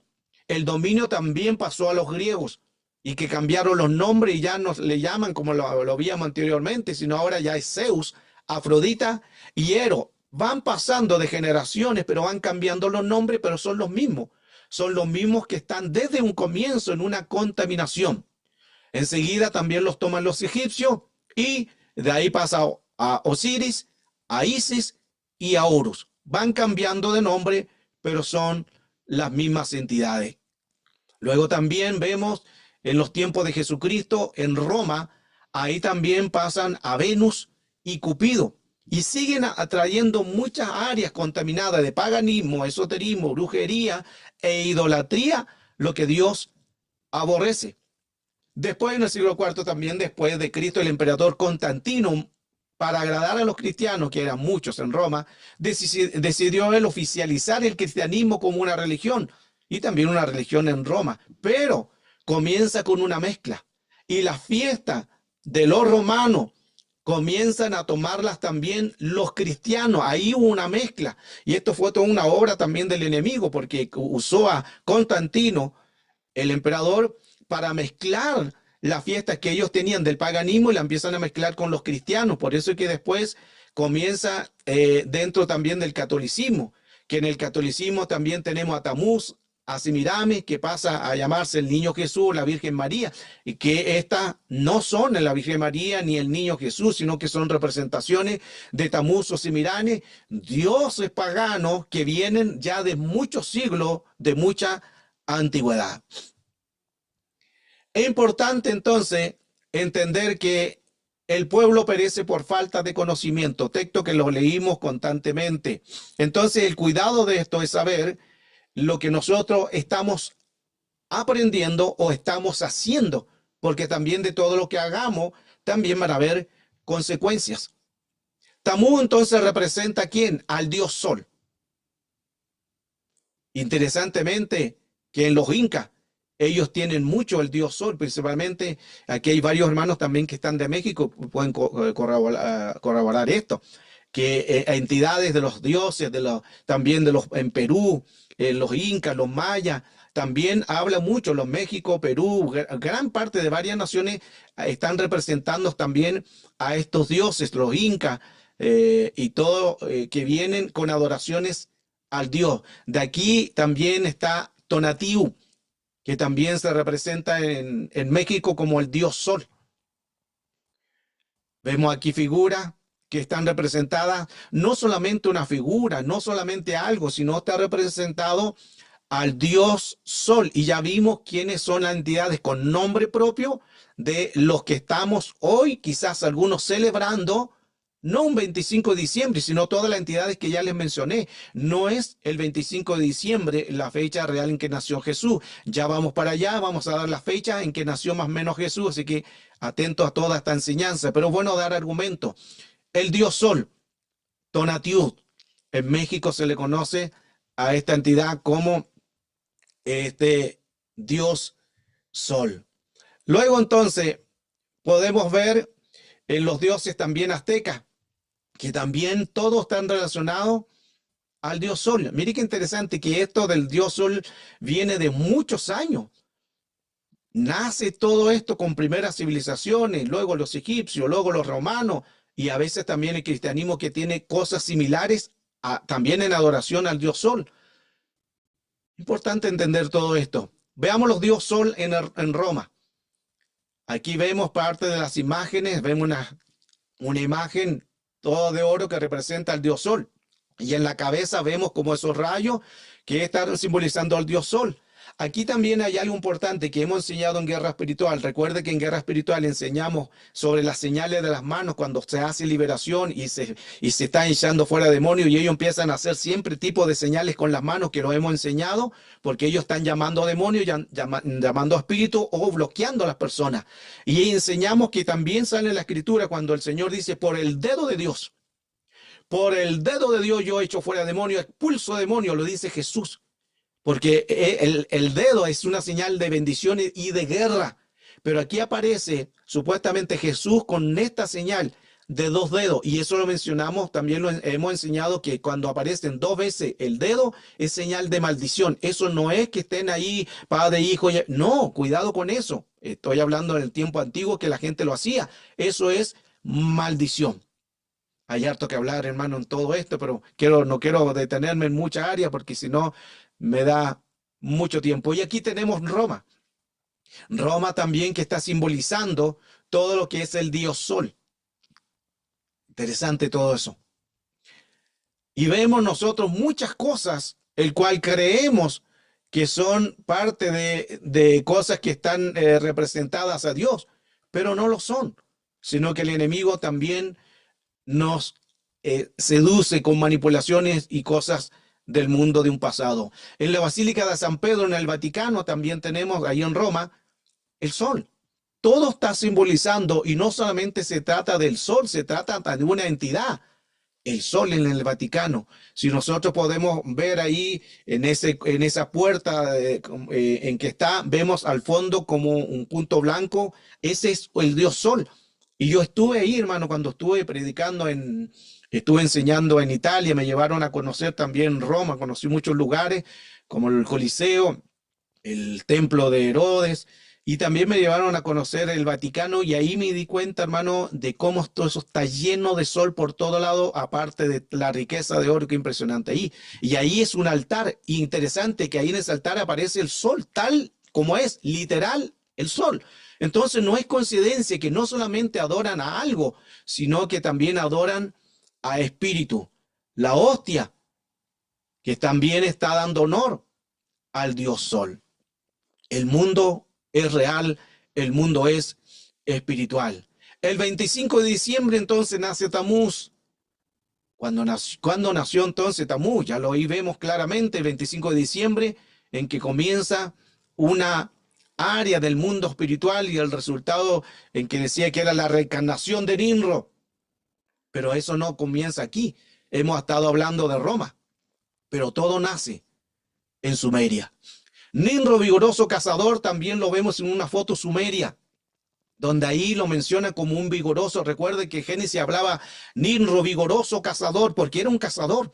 El dominio también pasó a los griegos, y que cambiaron los nombres y ya no le llaman como lo veíamos anteriormente, sino ahora ya es Zeus, Afrodita y Hero. Van pasando de generaciones, pero van cambiando los nombres, pero son los mismos. Son los mismos que están desde un comienzo en una contaminación. Enseguida también los toman los egipcios y de ahí pasa a Osiris, a Isis y a Horus. Van cambiando de nombre, pero son las mismas entidades. Luego también vemos en los tiempos de Jesucristo en Roma, ahí también pasan a Venus y Cupido. Y siguen atrayendo muchas áreas contaminadas de paganismo, esoterismo, brujería e idolatría, lo que Dios aborrece. Después, en el siglo IV, también después de Cristo, el emperador Constantino, para agradar a los cristianos, que eran muchos en Roma, decidió él oficializar el cristianismo como una religión y también una religión en Roma. Pero comienza con una mezcla y las fiestas de los romanos comienzan a tomarlas también los cristianos. Ahí hubo una mezcla y esto fue toda una obra también del enemigo porque usó a Constantino, el emperador, para mezclar las fiestas que ellos tenían del paganismo y la empiezan a mezclar con los cristianos. Por eso es que después comienza dentro también del catolicismo, que en el catolicismo también tenemos a Tamuz, a Semiramis, que pasa a llamarse el Niño Jesús, la Virgen María, y que estas no son la Virgen María ni el Niño Jesús, sino que son representaciones de Tamuz o Semiramis, dioses paganos que vienen ya de muchos siglos, de mucha antigüedad. Es importante entonces entender que el pueblo perece por falta de conocimiento, texto que lo leímos constantemente. Entonces el cuidado de esto es saber lo que nosotros estamos aprendiendo o estamos haciendo, porque también de todo lo que hagamos también van a haber consecuencias. Tamú entonces representa ¿a quién? Al dios Sol. Interesantemente que en los incas ellos tienen mucho el dios Sol, principalmente aquí hay varios hermanos también que están de México, pueden corroborar esto, que entidades de los dioses, también de los en Perú, los incas, los mayas, también habla mucho, los México, Perú, gran parte de varias naciones están representando también a estos dioses, los incas, y todo que vienen con adoraciones al dios. De aquí también está Tonatiuh, que también se representa en México como el dios Sol. Vemos aquí figuras que están representadas, no solamente una figura, no solamente algo, sino está representado al dios Sol. Y ya vimos quiénes son las entidades con nombre propio de los que estamos hoy, quizás algunos celebrando, no un 25 de diciembre, sino todas las entidades que ya les mencioné. No es el 25 de diciembre la fecha real en que nació Jesús. Ya vamos para allá, vamos a dar la fecha en que nació más o menos Jesús, así que atentos a toda esta enseñanza. Pero bueno, dar argumento. El dios Sol, Tonatiuh, en México se le conoce a esta entidad como este dios Sol. Luego entonces podemos ver en los dioses también aztecas, que también todos están relacionados al dios Sol. Mire qué interesante que esto del dios Sol viene de muchos años. Nace todo esto con primeras civilizaciones, luego los egipcios, luego los romanos y a veces también el cristianismo que tiene cosas similares también en adoración al dios Sol. Importante entender todo esto. Veamos los dios Sol en Roma. Aquí vemos parte de las imágenes, vemos una imagen todo de oro que representa al dios Sol. Y en la cabeza vemos como esos rayos que están simbolizando al dios Sol. Aquí también hay algo importante que hemos enseñado en Guerra Espiritual. Recuerde que en Guerra Espiritual enseñamos sobre las señales de las manos cuando se hace liberación y se está echando fuera demonios y ellos empiezan a hacer siempre tipo de señales con las manos que lo hemos enseñado porque ellos están llamando a demonios, llamando a espíritus o bloqueando a las personas. Y enseñamos que también sale en la Escritura cuando el Señor dice por el dedo de Dios. Por el dedo de Dios yo echo fuera demonios, expulso demonios, lo dice Jesús. Porque el dedo es una señal de bendición y de guerra. Pero aquí aparece supuestamente Jesús con esta señal de dos dedos. Y eso lo mencionamos, también lo hemos enseñado que cuando aparecen dos veces el dedo es señal de maldición. Eso no es que estén ahí padre, hijo. No, cuidado con eso. Estoy hablando del tiempo antiguo que la gente lo hacía. Eso es maldición. Hay harto que hablar, hermano, en todo esto, pero no quiero detenerme en muchas áreas porque si no me da mucho tiempo. Y aquí tenemos Roma. Roma también que está simbolizando todo lo que es el dios Sol. Interesante todo eso. Y vemos nosotros muchas cosas, el cual creemos que son parte de cosas que están representadas a Dios, pero no lo son, sino que el enemigo también nos seduce con manipulaciones y cosas del mundo de un pasado. En la Basílica de San Pedro, en el Vaticano, también tenemos, ahí en Roma, el sol. Todo está simbolizando, y no solamente se trata del sol, se trata de una entidad, el sol en el Vaticano. Si nosotros podemos ver ahí en esa puerta en que está, vemos al fondo como un punto blanco, ese es el dios sol. Y yo estuve ahí, hermano, cuando estuve predicando estuve enseñando en Italia, me llevaron a conocer también Roma, conocí muchos lugares como el Coliseo, el templo de Herodes, y también me llevaron a conocer el Vaticano y ahí me di cuenta, hermano, de cómo todo eso está lleno de sol por todo lado, aparte de la riqueza de oro que impresionante ahí. Y ahí es un altar interesante que ahí en ese altar aparece el sol, tal como es, literal, el sol. Entonces no es coincidencia que no solamente adoran a algo, sino que también adoran a espíritu. La hostia, que también está dando honor al dios sol. El mundo es real, el mundo es espiritual. El 25 de diciembre entonces nace Tamuz. Cuando nació entonces Tamuz? Ya lo ahí vemos claramente, el 25 de diciembre, en que comienza una área del mundo espiritual y el resultado en que decía que era la reencarnación de Nimrod. Pero eso no comienza aquí. Hemos estado hablando de Roma, pero todo nace en Sumeria. Nimrod, vigoroso cazador, también lo vemos en una foto sumeria, donde ahí lo menciona como un vigoroso. Recuerde que Génesis hablaba Nimrod, vigoroso cazador, porque era un cazador.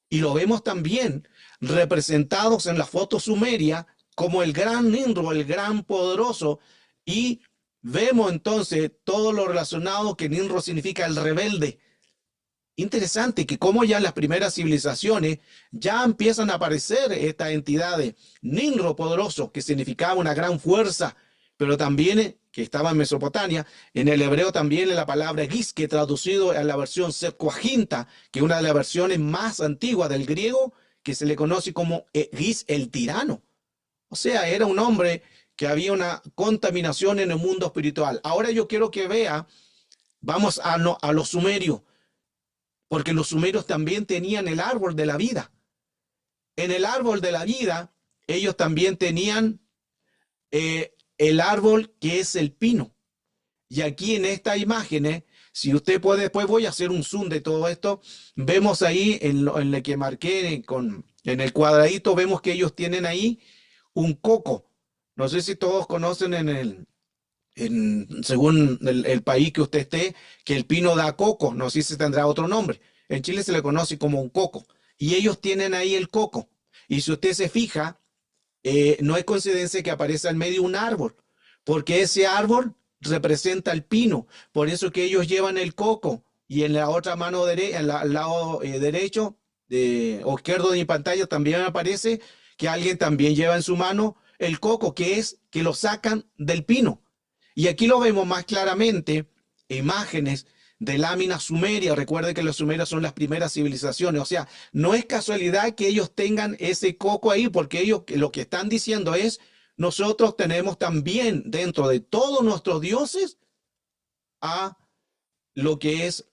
Y lo vemos también representados en la foto sumeria como el gran Nimrod, el gran poderoso. Y vemos entonces todo lo relacionado que Nimrod significa el rebelde. Interesante que como ya en las primeras civilizaciones ya empiezan a aparecer estas entidades. Nimrod poderoso, que significaba una gran fuerza, pero también que estaba en Mesopotamia. En el hebreo también en la palabra Giz, que traducido a la versión Septuaginta, que es una de las versiones más antiguas del griego, que se le conoce como Giz el tirano. O sea, era un hombre que había una contaminación en el mundo espiritual. Ahora yo quiero que vea, vamos a los sumerios, porque los sumerios también tenían el árbol de la vida. En el árbol de la vida, ellos también tenían el árbol que es el pino. Y aquí en esta imagen, si usted puede, después voy a hacer un zoom de todo esto, vemos ahí en lo que marqué en el cuadradito, vemos que ellos tienen ahí un coco. No sé si todos conocen según el país que usted esté, que el pino da coco, no sé si tendrá otro nombre. En Chile se le conoce como un coco. Y ellos tienen ahí el coco. Y si usted se fija, no es coincidencia que aparezca en medio un árbol, porque ese árbol representa el pino. Por eso que ellos llevan el coco. Y en la otra mano derecha, al lado derecho o izquierdo de mi pantalla también aparece que alguien también lleva en su mano el coco, que es que lo sacan del pino. Y aquí lo vemos más claramente, imágenes de láminas sumerias. Recuerde que los sumerios son las primeras civilizaciones. O sea, no es casualidad que ellos tengan ese coco ahí, porque ellos lo que están diciendo es, nosotros tenemos también dentro de todos nuestros dioses a lo que es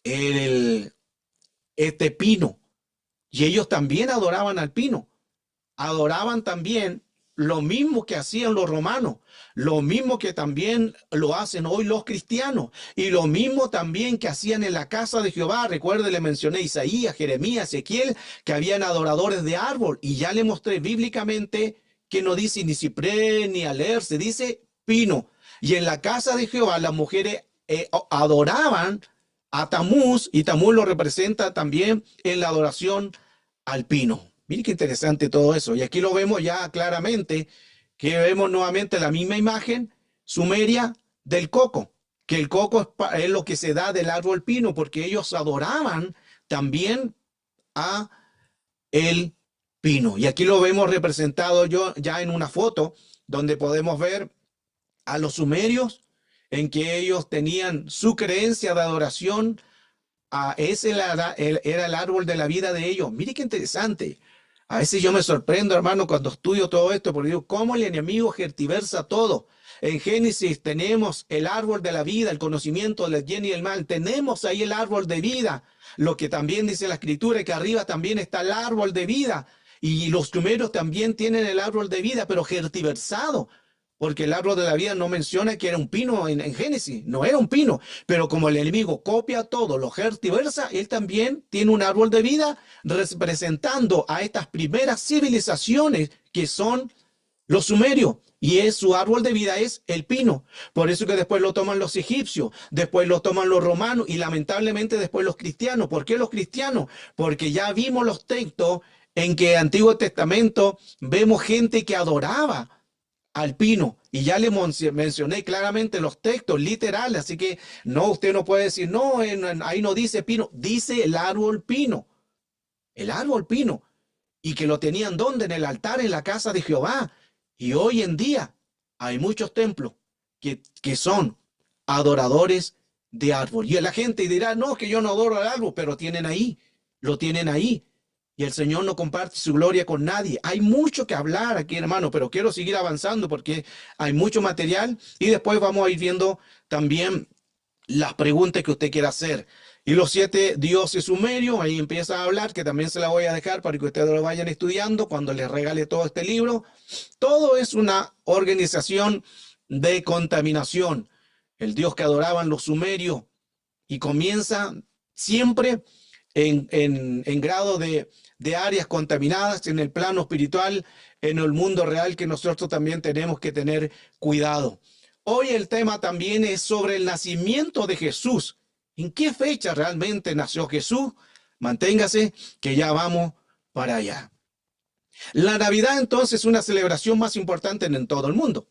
el, este pino. Y ellos también adoraban al pino. Adoraban también lo mismo que hacían los romanos, lo mismo que también lo hacen hoy los cristianos, y lo mismo también que hacían en la casa de Jehová. Recuerde, le mencioné Isaías, Jeremías, Ezequiel, que habían adoradores de árbol, y ya le mostré bíblicamente que no dice ni ciprés ni aler, se dice pino. Y en la casa de Jehová las mujeres adoraban a Tamuz, y Tamuz lo representa también en la adoración al pino. Mire qué interesante todo eso. Y aquí lo vemos ya claramente, que vemos nuevamente la misma imagen sumeria del coco, que el coco es lo que se da del árbol pino, porque ellos adoraban también a el pino. Y aquí lo vemos representado yo ya en una foto donde podemos ver a los sumerios en que ellos tenían su creencia de adoración. Ese era el árbol de la vida de ellos. Mire qué interesante. A veces yo me sorprendo, hermano, cuando estudio todo esto, porque digo, cómo el enemigo tergiversa todo. En Génesis tenemos el árbol de la vida, el conocimiento del bien y del mal. Tenemos ahí el árbol de vida. Lo que también dice la escritura, que arriba también está el árbol de vida. Y los sumerios también tienen el árbol de vida, pero tergiversado. Porque el árbol de la vida no menciona que era un pino en Génesis, no era un pino, pero como el enemigo copia todo, lo tergiversa, él también tiene un árbol de vida representando a estas primeras civilizaciones que son los sumerios. Y su árbol de vida es el pino. Por eso que después lo toman los egipcios, después lo toman los romanos y lamentablemente después los cristianos. ¿Por qué los cristianos? Porque ya vimos los textos en que en el Antiguo Testamento vemos gente que adoraba al pino. Y ya le mencioné claramente los textos literales, así que no, usted no puede decir, no, ahí no dice pino, dice el árbol pino, y que lo tenían donde, en el altar, en la casa de Jehová. Y hoy en día hay muchos templos que son adoradores de árbol. Y la gente dirá, no, que yo no adoro al árbol, pero lo tienen ahí. Y el Señor no comparte su gloria con nadie. Hay mucho que hablar aquí, hermano, pero quiero seguir avanzando porque hay mucho material y después vamos a ir viendo también las preguntas que usted quiera hacer. Y los 7 dioses sumerios, ahí empieza a hablar, que también se la voy a dejar para que ustedes lo vayan estudiando cuando les regale todo este libro. Todo es una organización de contaminación. El Dios que adoraban los sumerios y comienza siempre en grado de áreas contaminadas en el plano espiritual, en el mundo real, que nosotros también tenemos que tener cuidado. Hoy el tema también es sobre el nacimiento de Jesús. ¿En qué fecha realmente nació Jesús? Manténgase, que ya vamos para allá. La Navidad entonces es una celebración más importante en todo el mundo.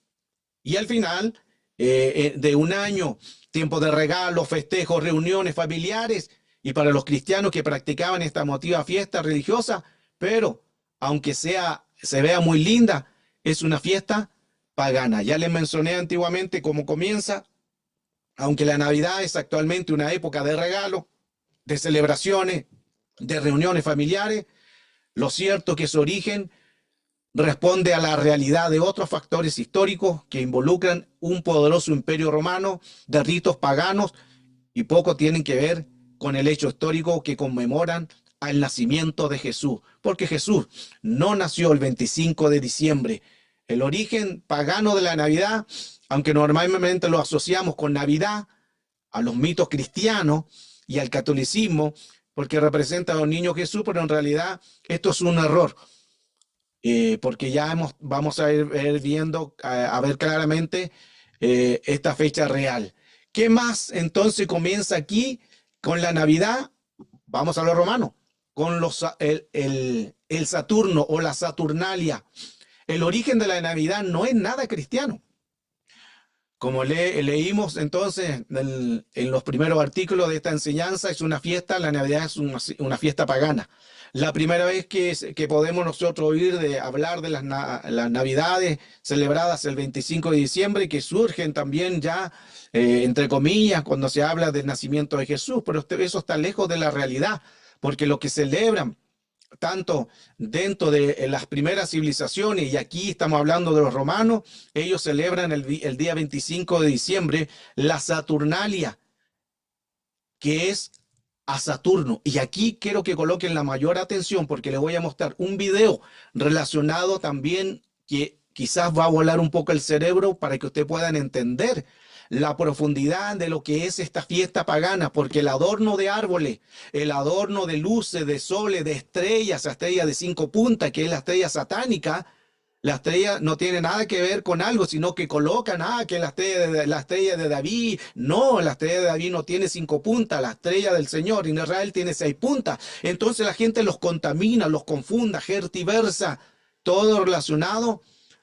Y al final de un año, tiempo de regalos, festejos, reuniones familiares, y para los cristianos que practicaban esta emotiva fiesta religiosa, pero aunque se vea muy linda, es una fiesta pagana. Ya les mencioné antiguamente cómo comienza, aunque la Navidad es actualmente una época de regalo, de celebraciones, de reuniones familiares, lo cierto es que su origen responde a la realidad de otros factores históricos que involucran un poderoso imperio romano de ritos paganos y poco tienen que ver con el hecho histórico que conmemoran al nacimiento de Jesús, porque Jesús no nació el 25 de diciembre. El origen pagano de la Navidad, aunque normalmente lo asociamos con Navidad, a los mitos cristianos y al catolicismo, porque representa a un niño Jesús, pero en realidad esto es un error. Porque ya vamos a ir viendo, a ver claramente esta fecha real. ¿Qué más entonces comienza aquí con la Navidad? Vamos a lo romano, con el Saturno o la Saturnalia. El origen de la Navidad no es nada cristiano. Como leímos entonces en los primeros artículos de esta enseñanza, es una fiesta, la Navidad es una fiesta pagana. La primera vez que podemos nosotros oír hablar de las Navidades celebradas el 25 de diciembre, que surgen también ya, entre comillas, cuando se habla del nacimiento de Jesús, pero eso está lejos de la realidad, porque lo que celebran tanto dentro de las primeras civilizaciones, y aquí estamos hablando de los romanos, ellos celebran el día 25 de diciembre la Saturnalia, que es a Saturno. Y aquí quiero que coloquen la mayor atención porque les voy a mostrar un video relacionado también que quizás va a volar un poco el cerebro para que ustedes puedan entender la profundidad de lo que es esta fiesta pagana, porque el adorno de árboles, el adorno de luces, de soles, de estrellas, la estrella de 5 puntas, que es la estrella satánica, la estrella no tiene nada que ver con algo, sino que colocan, que la estrella de David. No, la estrella de David no tiene 5 puntas, la estrella del Señor en Israel tiene 6 puntas. Entonces la gente los contamina, los confunda, tergiversa, todo relacionado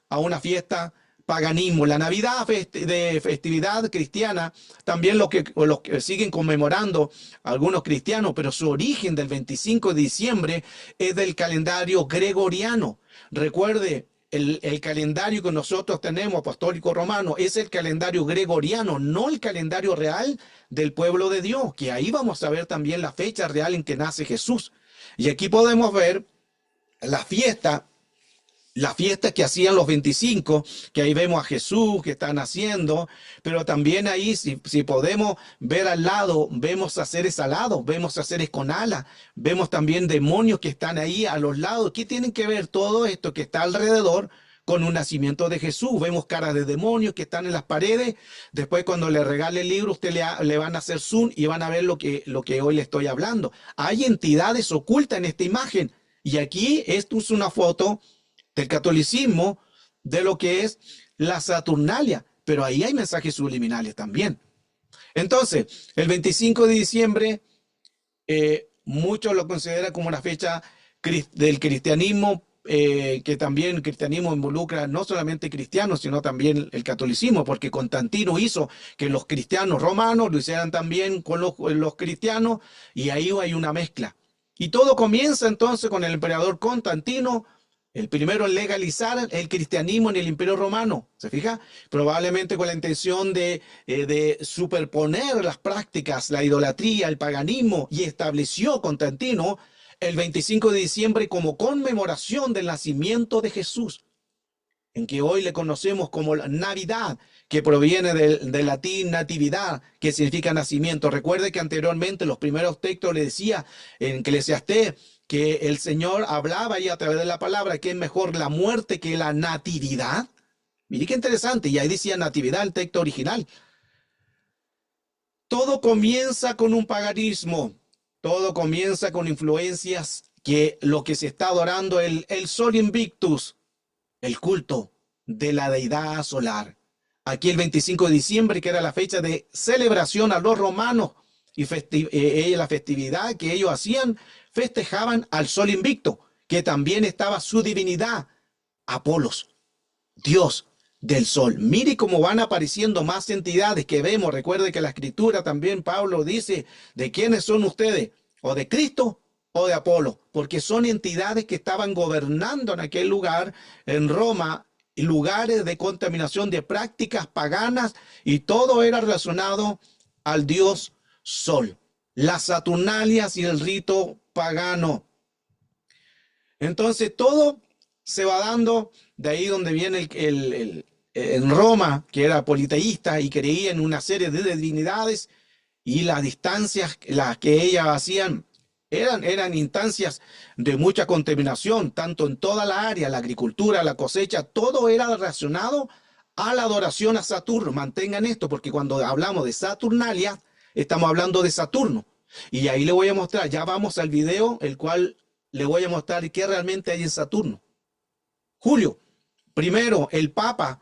a una fiesta paganismo. La Navidad de festividad cristiana, también los que siguen conmemorando algunos cristianos, pero su origen del 25 de diciembre es del calendario gregoriano. Recuerde, el calendario que nosotros tenemos, apostólico romano, es el calendario gregoriano, no el calendario real del pueblo de Dios, que ahí vamos a ver también la fecha real en que nace Jesús. Y aquí podemos ver la fiesta. La fiesta que hacían los 25, que ahí vemos a Jesús que están haciendo, pero también ahí, si podemos ver al lado, vemos a seres alados, vemos a seres con alas, vemos también demonios que están ahí a los lados. ¿Qué tienen que ver todo esto que está alrededor con un nacimiento de Jesús? Vemos caras de demonios que están en las paredes. Después, cuando le regale el libro, usted le van a hacer zoom y van a ver lo que hoy le estoy hablando. Hay entidades ocultas en esta imagen. Y aquí esto es una foto del catolicismo, de lo que es la Saturnalia, pero ahí hay mensajes subliminales también. Entonces, el 25 de diciembre, muchos lo consideran como una fecha del cristianismo, que también el cristianismo involucra no solamente cristianos, sino también el catolicismo, porque Constantino hizo que los cristianos romanos lo hicieran también con los cristianos, y ahí hay una mezcla. Y todo comienza entonces con el emperador Constantino, el primero en legalizar el cristianismo en el Imperio Romano, ¿se fija? Probablemente con la intención de superponer las prácticas, la idolatría, el paganismo, y estableció Constantino el 25 de diciembre como conmemoración del nacimiento de Jesús, en que hoy le conocemos como la Navidad, que proviene del latín natividad, que significa nacimiento. Recuerde que anteriormente los primeros textos le decía en Eclesiastés que el Señor hablaba ahí a través de la palabra que es mejor la muerte que la natividad. Mire qué interesante, y ahí decía natividad el texto original. Todo comienza con un paganismo, todo comienza con influencias que lo que se está adorando, el Sol Invictus, el culto de la deidad solar. Aquí el 25 de diciembre, que era la fecha de celebración a los romanos y la festividad que ellos hacían, festejaban al Sol Invicto, que también estaba su divinidad, Apolos, Dios del sol. Mire cómo van apareciendo más entidades que vemos. Recuerde que la escritura también Pablo dice, ¿de quiénes son ustedes? ¿O de Cristo o de Apolo? Porque son entidades que estaban gobernando en aquel lugar, en Roma, lugares de contaminación de prácticas paganas, y todo era relacionado al dios sol, las Saturnalias y el rito pagano. Entonces todo se va dando de ahí donde viene en Roma, que era politeísta y creía en una serie de divinidades, y las distancias las que ellas hacían eran instancias de mucha contaminación, tanto en toda la área, la agricultura, la cosecha, todo era relacionado a la adoración a Saturno. Mantengan esto, porque cuando hablamos de Saturnalia, estamos hablando de Saturno. Y ahí le voy a mostrar, ya vamos al video, el cual le voy a mostrar qué realmente hay en Saturno. Julio, primero, el Papa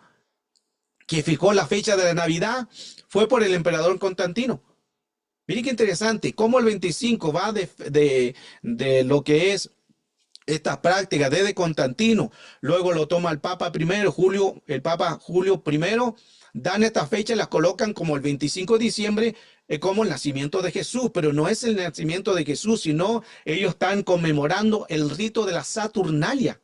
que fijó la fecha de la Navidad fue por el emperador Constantino. Miren qué interesante, cómo el 25 va de lo que es estas prácticas desde Constantino, luego lo toma el Papa primero, Julio, el Papa Julio primero, dan estas fechas y las colocan como el 25 de diciembre, como el nacimiento de Jesús, pero no es el nacimiento de Jesús, sino ellos están conmemorando el rito de la Saturnalia.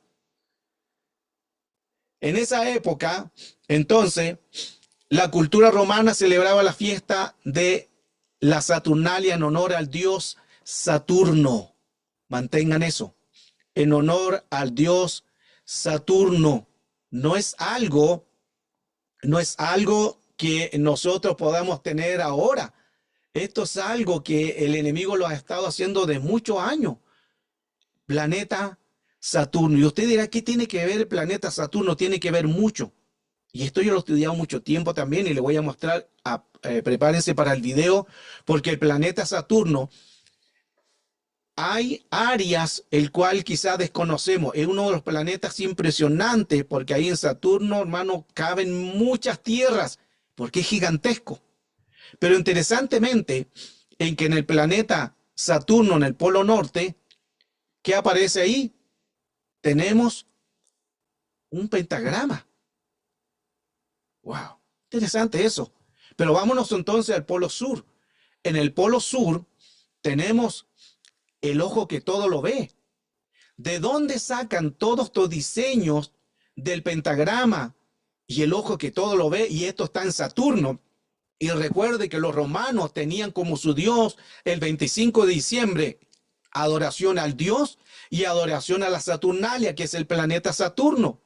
En esa época, entonces, la cultura romana celebraba la fiesta de la Saturnalia en honor al dios Saturno. Mantengan eso. En honor al dios Saturno. No es algo que nosotros podamos tener ahora. Esto es algo que el enemigo lo ha estado haciendo de muchos años. Planeta Saturno. Y usted dirá, ¿qué tiene que ver el planeta Saturno? Tiene que ver mucho. Y esto yo lo he estudiado mucho tiempo también y le voy a mostrar, prepárense para el video, porque el planeta Saturno, hay áreas el cual quizá desconocemos. Es uno de los planetas impresionantes, porque ahí en Saturno, hermano, caben muchas tierras, porque es gigantesco. Pero interesantemente, en que en el planeta Saturno, en el polo norte, ¿qué aparece ahí? Tenemos un pentagrama. Wow, interesante eso. Pero vámonos entonces al polo sur. En el polo sur tenemos el ojo que todo lo ve. ¿De dónde sacan todos estos diseños del pentagrama y el ojo que todo lo ve, y esto está en Saturno. Y recuerde que los romanos tenían como su dios el 25 de diciembre adoración al dios y adoración a la Saturnalia, que es el planeta Saturno.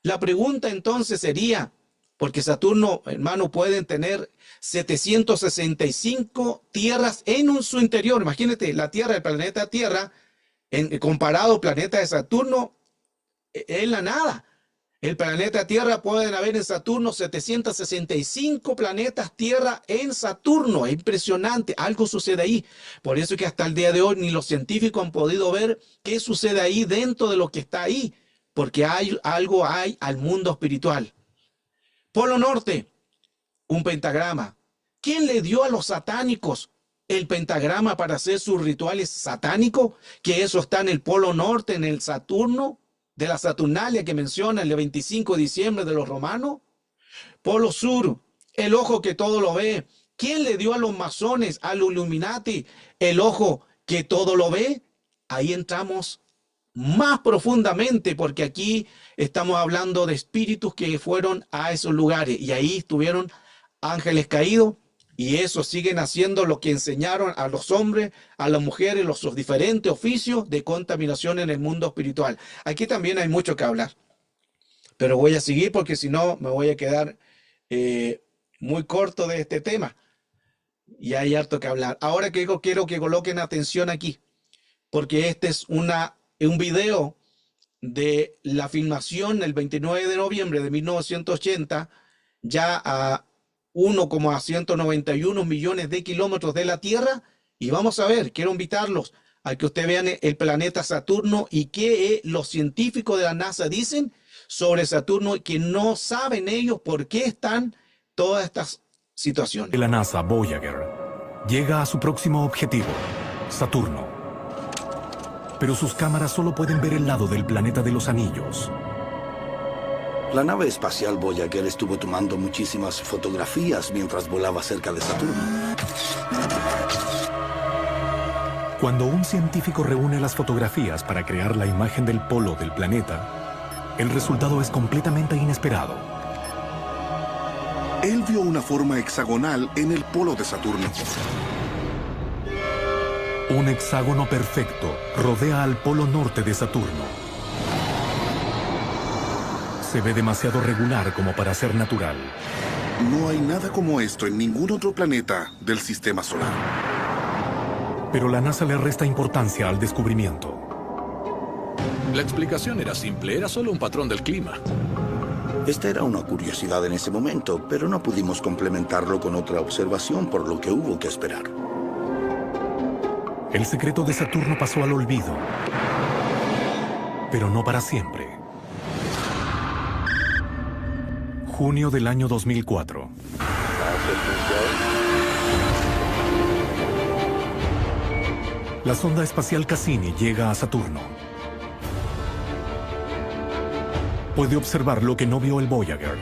La pregunta entonces sería, porque Saturno, hermano, pueden tener 765 tierras en su interior. Imagínate, la Tierra, el planeta Tierra, comparado al planeta de Saturno, es la nada. El planeta Tierra, pueden haber en Saturno 765 planetas Tierra en Saturno. Es impresionante, algo sucede ahí. Por eso es que hasta el día de hoy ni los científicos han podido ver qué sucede ahí dentro de lo que está ahí, porque algo hay al mundo espiritual. Polo Norte, un pentagrama. ¿Quién le dio a los satánicos el pentagrama para hacer sus rituales satánicos? Que eso está en el Polo Norte, en el Saturno, de la Saturnalia que menciona el 25 de diciembre de los romanos. Polo Sur, el ojo que todo lo ve. ¿Quién le dio a los masones, a los Illuminati, el ojo que todo lo ve? Ahí entramos más profundamente, porque aquí estamos hablando de espíritus que fueron a esos lugares y ahí estuvieron ángeles caídos, y eso siguen haciendo lo que enseñaron a los hombres, a las mujeres, los diferentes oficios de contaminación en el mundo espiritual. Aquí también hay mucho que hablar, pero voy a seguir porque si no me voy a quedar muy corto de este tema y hay harto que hablar. Ahora quiero que coloquen atención aquí, porque este es un video de la filmación el 29 de noviembre de 1980, ya a 1,191 millones de kilómetros de la Tierra, y vamos a ver, quiero invitarlos a que ustedes vean el planeta Saturno y qué los científicos de la NASA dicen sobre Saturno, que no saben ellos por qué están todas estas situaciones. La NASA Voyager llega a su próximo objetivo, Saturno. Pero sus cámaras solo pueden ver el lado del planeta de los anillos. La nave espacial Voyager estuvo tomando muchísimas fotografías mientras volaba cerca de Saturno. Cuando un científico reúne las fotografías para crear la imagen del polo del planeta, el resultado es completamente inesperado. Él vio una forma hexagonal en el polo de Saturno. Un hexágono perfecto rodea al polo norte de Saturno. Se ve demasiado regular como para ser natural. No hay nada como esto en ningún otro planeta del sistema solar. Pero la NASA le resta importancia al descubrimiento. La explicación era simple, era solo un patrón del clima. Esta era una curiosidad en ese momento, pero no pudimos complementarlo con otra observación, por lo que hubo que esperar. El secreto de Saturno pasó al olvido, pero no para siempre. Junio del año 2004. La sonda espacial Cassini llega a Saturno. Puede observar lo que no vio el Voyager,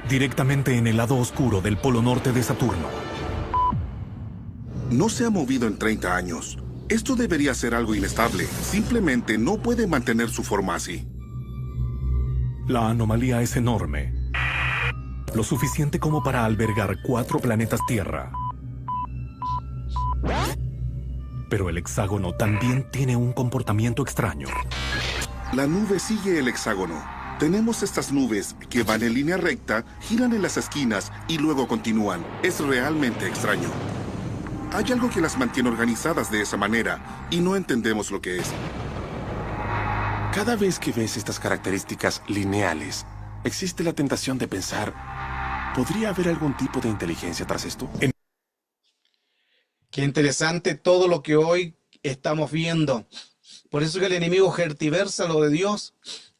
directamente en el lado oscuro del polo norte de Saturno. No se ha movido en 30 años. Esto debería ser algo inestable. Simplemente no puede mantener su forma así. La anomalía es enorme, lo suficiente como para albergar 4 planetas Tierra. Pero el hexágono también tiene un comportamiento extraño. La nube sigue el hexágono. Tenemos estas nubes que van en línea recta, giran en las esquinas y luego continúan. Es realmente extraño. Hay algo que las mantiene organizadas de esa manera y no entendemos lo que es. Cada vez que ves estas características lineales, existe la tentación de pensar, ¿podría haber algún tipo de inteligencia tras esto? Qué interesante todo lo que hoy estamos viendo. Por eso que el enemigo tergiversa lo de Dios,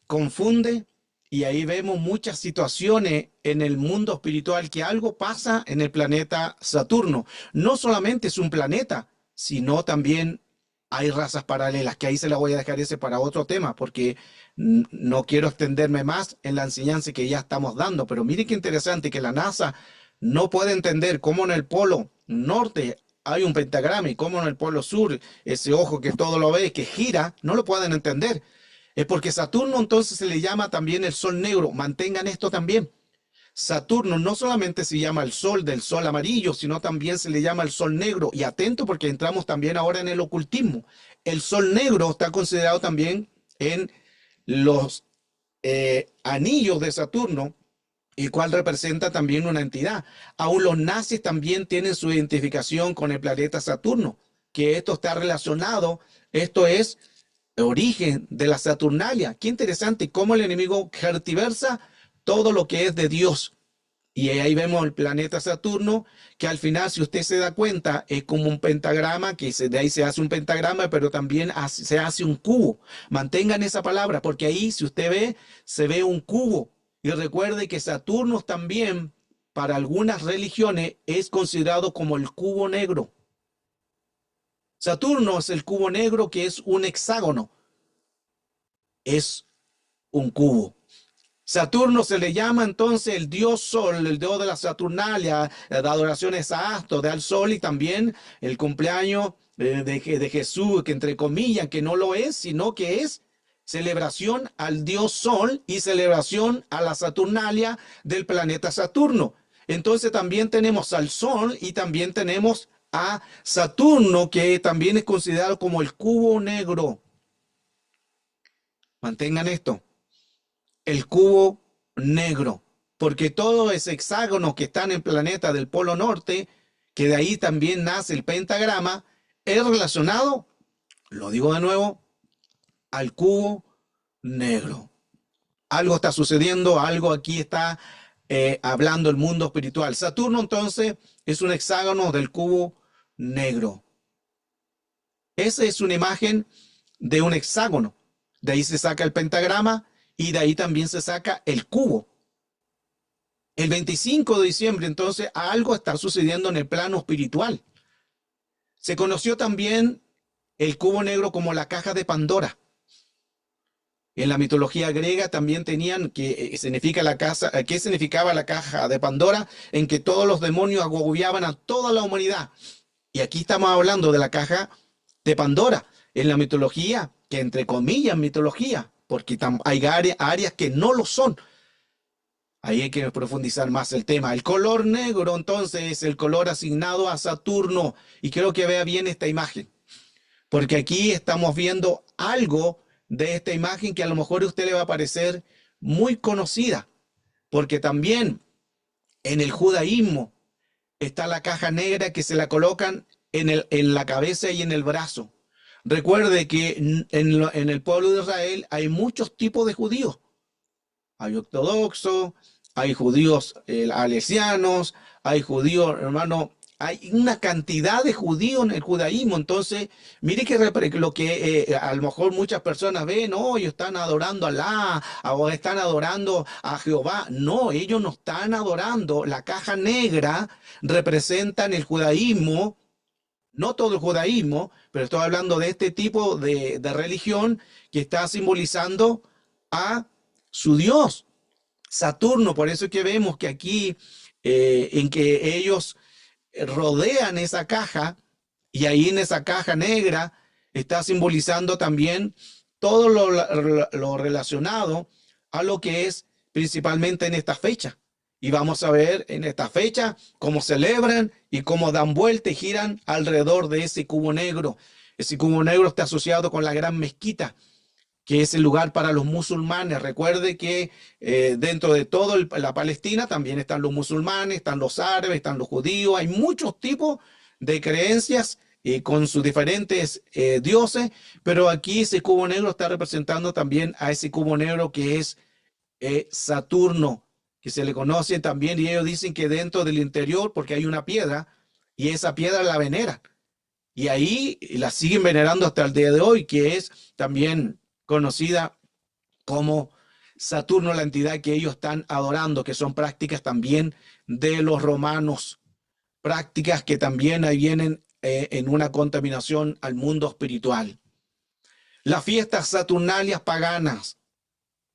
confunde, y ahí vemos muchas situaciones en el mundo espiritual, que algo pasa en el planeta Saturno. No solamente es un planeta, sino también hay razas paralelas, que ahí se la voy a dejar ese para otro tema, porque no quiero extenderme más en la enseñanza que ya estamos dando. Pero miren qué interesante que la NASA no puede entender cómo en el polo norte hay un pentagrama y cómo en el polo sur, ese ojo que todo lo ve, que gira, no lo pueden entender. Es porque Saturno entonces se le llama también el sol negro. Mantengan esto también. Saturno no solamente se llama el sol del sol amarillo, sino también se le llama el sol negro. Y atento porque entramos también ahora en el ocultismo. El sol negro está considerado también en los anillos de Saturno, el cual representa también una entidad. Aún los nazis también tienen su identificación con el planeta Saturno, que esto está relacionado, esto es el origen de la Saturnalia. Qué interesante cómo el enemigo tergiversa todo lo que es de Dios. Y ahí vemos el planeta Saturno, que al final, si usted se da cuenta, es como un pentagrama, que de ahí se hace un pentagrama, pero también se hace un cubo. Mantengan esa palabra, porque ahí, si usted ve, se ve un cubo. Y recuerde que Saturno también, para algunas religiones, es considerado como el cubo negro. Saturno es el cubo negro, que es un hexágono. Es un cubo. Saturno se le llama entonces el dios sol, el dios de la Saturnalia, de adoraciones a Astro, al sol, y también el cumpleaños de Jesús, que entre comillas, que no lo es, sino que es celebración al dios sol y celebración a la Saturnalia del planeta Saturno. Entonces también tenemos al sol y también tenemos a Saturno, que también es considerado como el cubo negro. Mantengan esto. El cubo negro, porque todo ese hexágono que está en el planeta del Polo Norte, que de ahí también nace el pentagrama, es relacionado, lo digo de nuevo, al cubo negro. Algo está sucediendo, algo aquí está hablando el mundo espiritual. Saturno entonces es un hexágono del cubo negro. Esa es una imagen de un hexágono. De ahí se saca el pentagrama. Y de ahí también se saca el cubo. El 25 de diciembre, entonces, algo está sucediendo en el plano espiritual. Se conoció también el cubo negro como la caja de Pandora. En la mitología griega también tenían ¿qué significaba la caja de Pandora? En que todos los demonios agobiaban a toda la humanidad. Y aquí estamos hablando de la caja de Pandora. En la mitología, que entre comillas mitología, porque hay áreas que no lo son. Ahí hay que profundizar más el tema. El color negro, entonces, es el color asignado a Saturno. Y quiero que vea bien esta imagen, porque aquí estamos viendo algo de esta imagen que a lo mejor a usted le va a parecer muy conocida, porque también en el judaísmo está la caja negra que se la colocan en la cabeza y en el brazo. Recuerde que en el pueblo de Israel hay muchos tipos de judíos. Hay ortodoxos, hay judíos alesianos, hay judíos, hermano, hay una cantidad de judíos en el judaísmo. Entonces, mire que lo que a lo mejor muchas personas ven, no, ellos están adorando a Alá, o están adorando a Jehová. No, ellos no están adorando. La caja negra representa en el judaísmo, no todo el judaísmo, pero estoy hablando de este tipo de religión que está simbolizando a su Dios, Saturno. Por eso es que vemos que aquí, en que ellos rodean esa caja, y ahí en esa caja negra está simbolizando también todo lo relacionado a lo que es principalmente en esta fecha. Y vamos a ver en esta fecha cómo celebran y cómo dan vuelta y giran alrededor de ese cubo negro. Ese cubo negro está asociado con la gran mezquita, que es el lugar para los musulmanes. Recuerde que dentro de toda la Palestina también están los musulmanes, están los árabes, están los judíos. Hay muchos tipos de creencias con sus diferentes dioses, pero aquí ese cubo negro está representando también a ese cubo negro que es Saturno, que se le conoce también, y ellos dicen que dentro del interior, porque hay una piedra, y esa piedra la veneran, y ahí la siguen venerando hasta el día de hoy, que es también conocida como Saturno, la entidad que ellos están adorando, que son prácticas también de los romanos, prácticas que también ahí vienen en una contaminación al mundo espiritual. Las fiestas saturnalias paganas,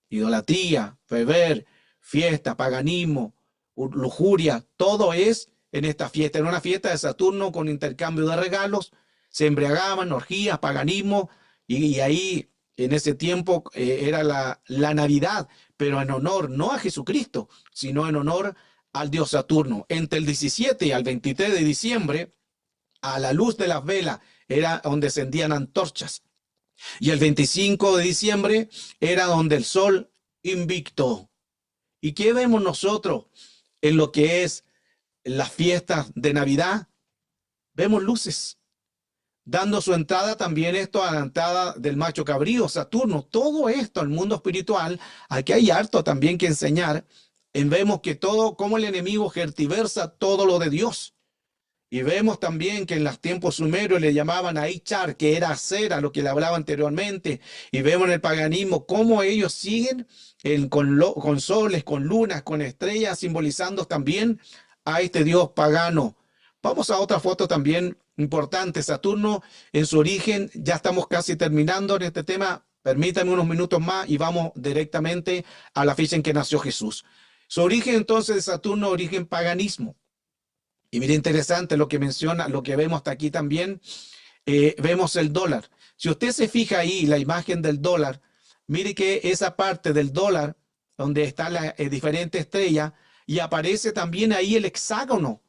idolatría, beber, fiesta, paganismo, lujuria, todo es en esta fiesta. En una fiesta de Saturno con intercambio de regalos, se embriagaban, orgías, paganismo, y ahí En ese tiempo era la Navidad, pero en honor no a Jesucristo, sino en honor al dios Saturno. Entre el 17 y el 23 de diciembre, a la luz de las velas, era donde encendían antorchas. Y el 25 de diciembre era donde el sol invicto. ¿Y qué vemos nosotros en lo que es las fiestas de Navidad? Vemos luces, dando su entrada también esto a la entrada del macho cabrío, Saturno. Todo esto, el mundo espiritual, aquí hay harto también que enseñar. Vemos que todo, como el enemigo tergiversa todo lo de Dios. Y vemos también que en los tiempos sumerios le llamaban a Ichar, que era hacer, a lo que le hablaba anteriormente. Y vemos en el paganismo cómo ellos siguen con soles, con lunas, con estrellas, simbolizando también a este dios pagano. Vamos a otra foto también importante. Saturno, en su origen, ya estamos casi terminando en este tema. Permítanme unos minutos más y vamos directamente a la fecha en que nació Jesús. Su origen entonces de Saturno, origen paganismo. Y mire, interesante lo que menciona, lo que vemos hasta aquí también. Vemos el dólar. Si usted se fija ahí, la imagen del dólar, mire que esa parte del dólar, donde está la diferente estrella, y aparece también ahí el hexágono.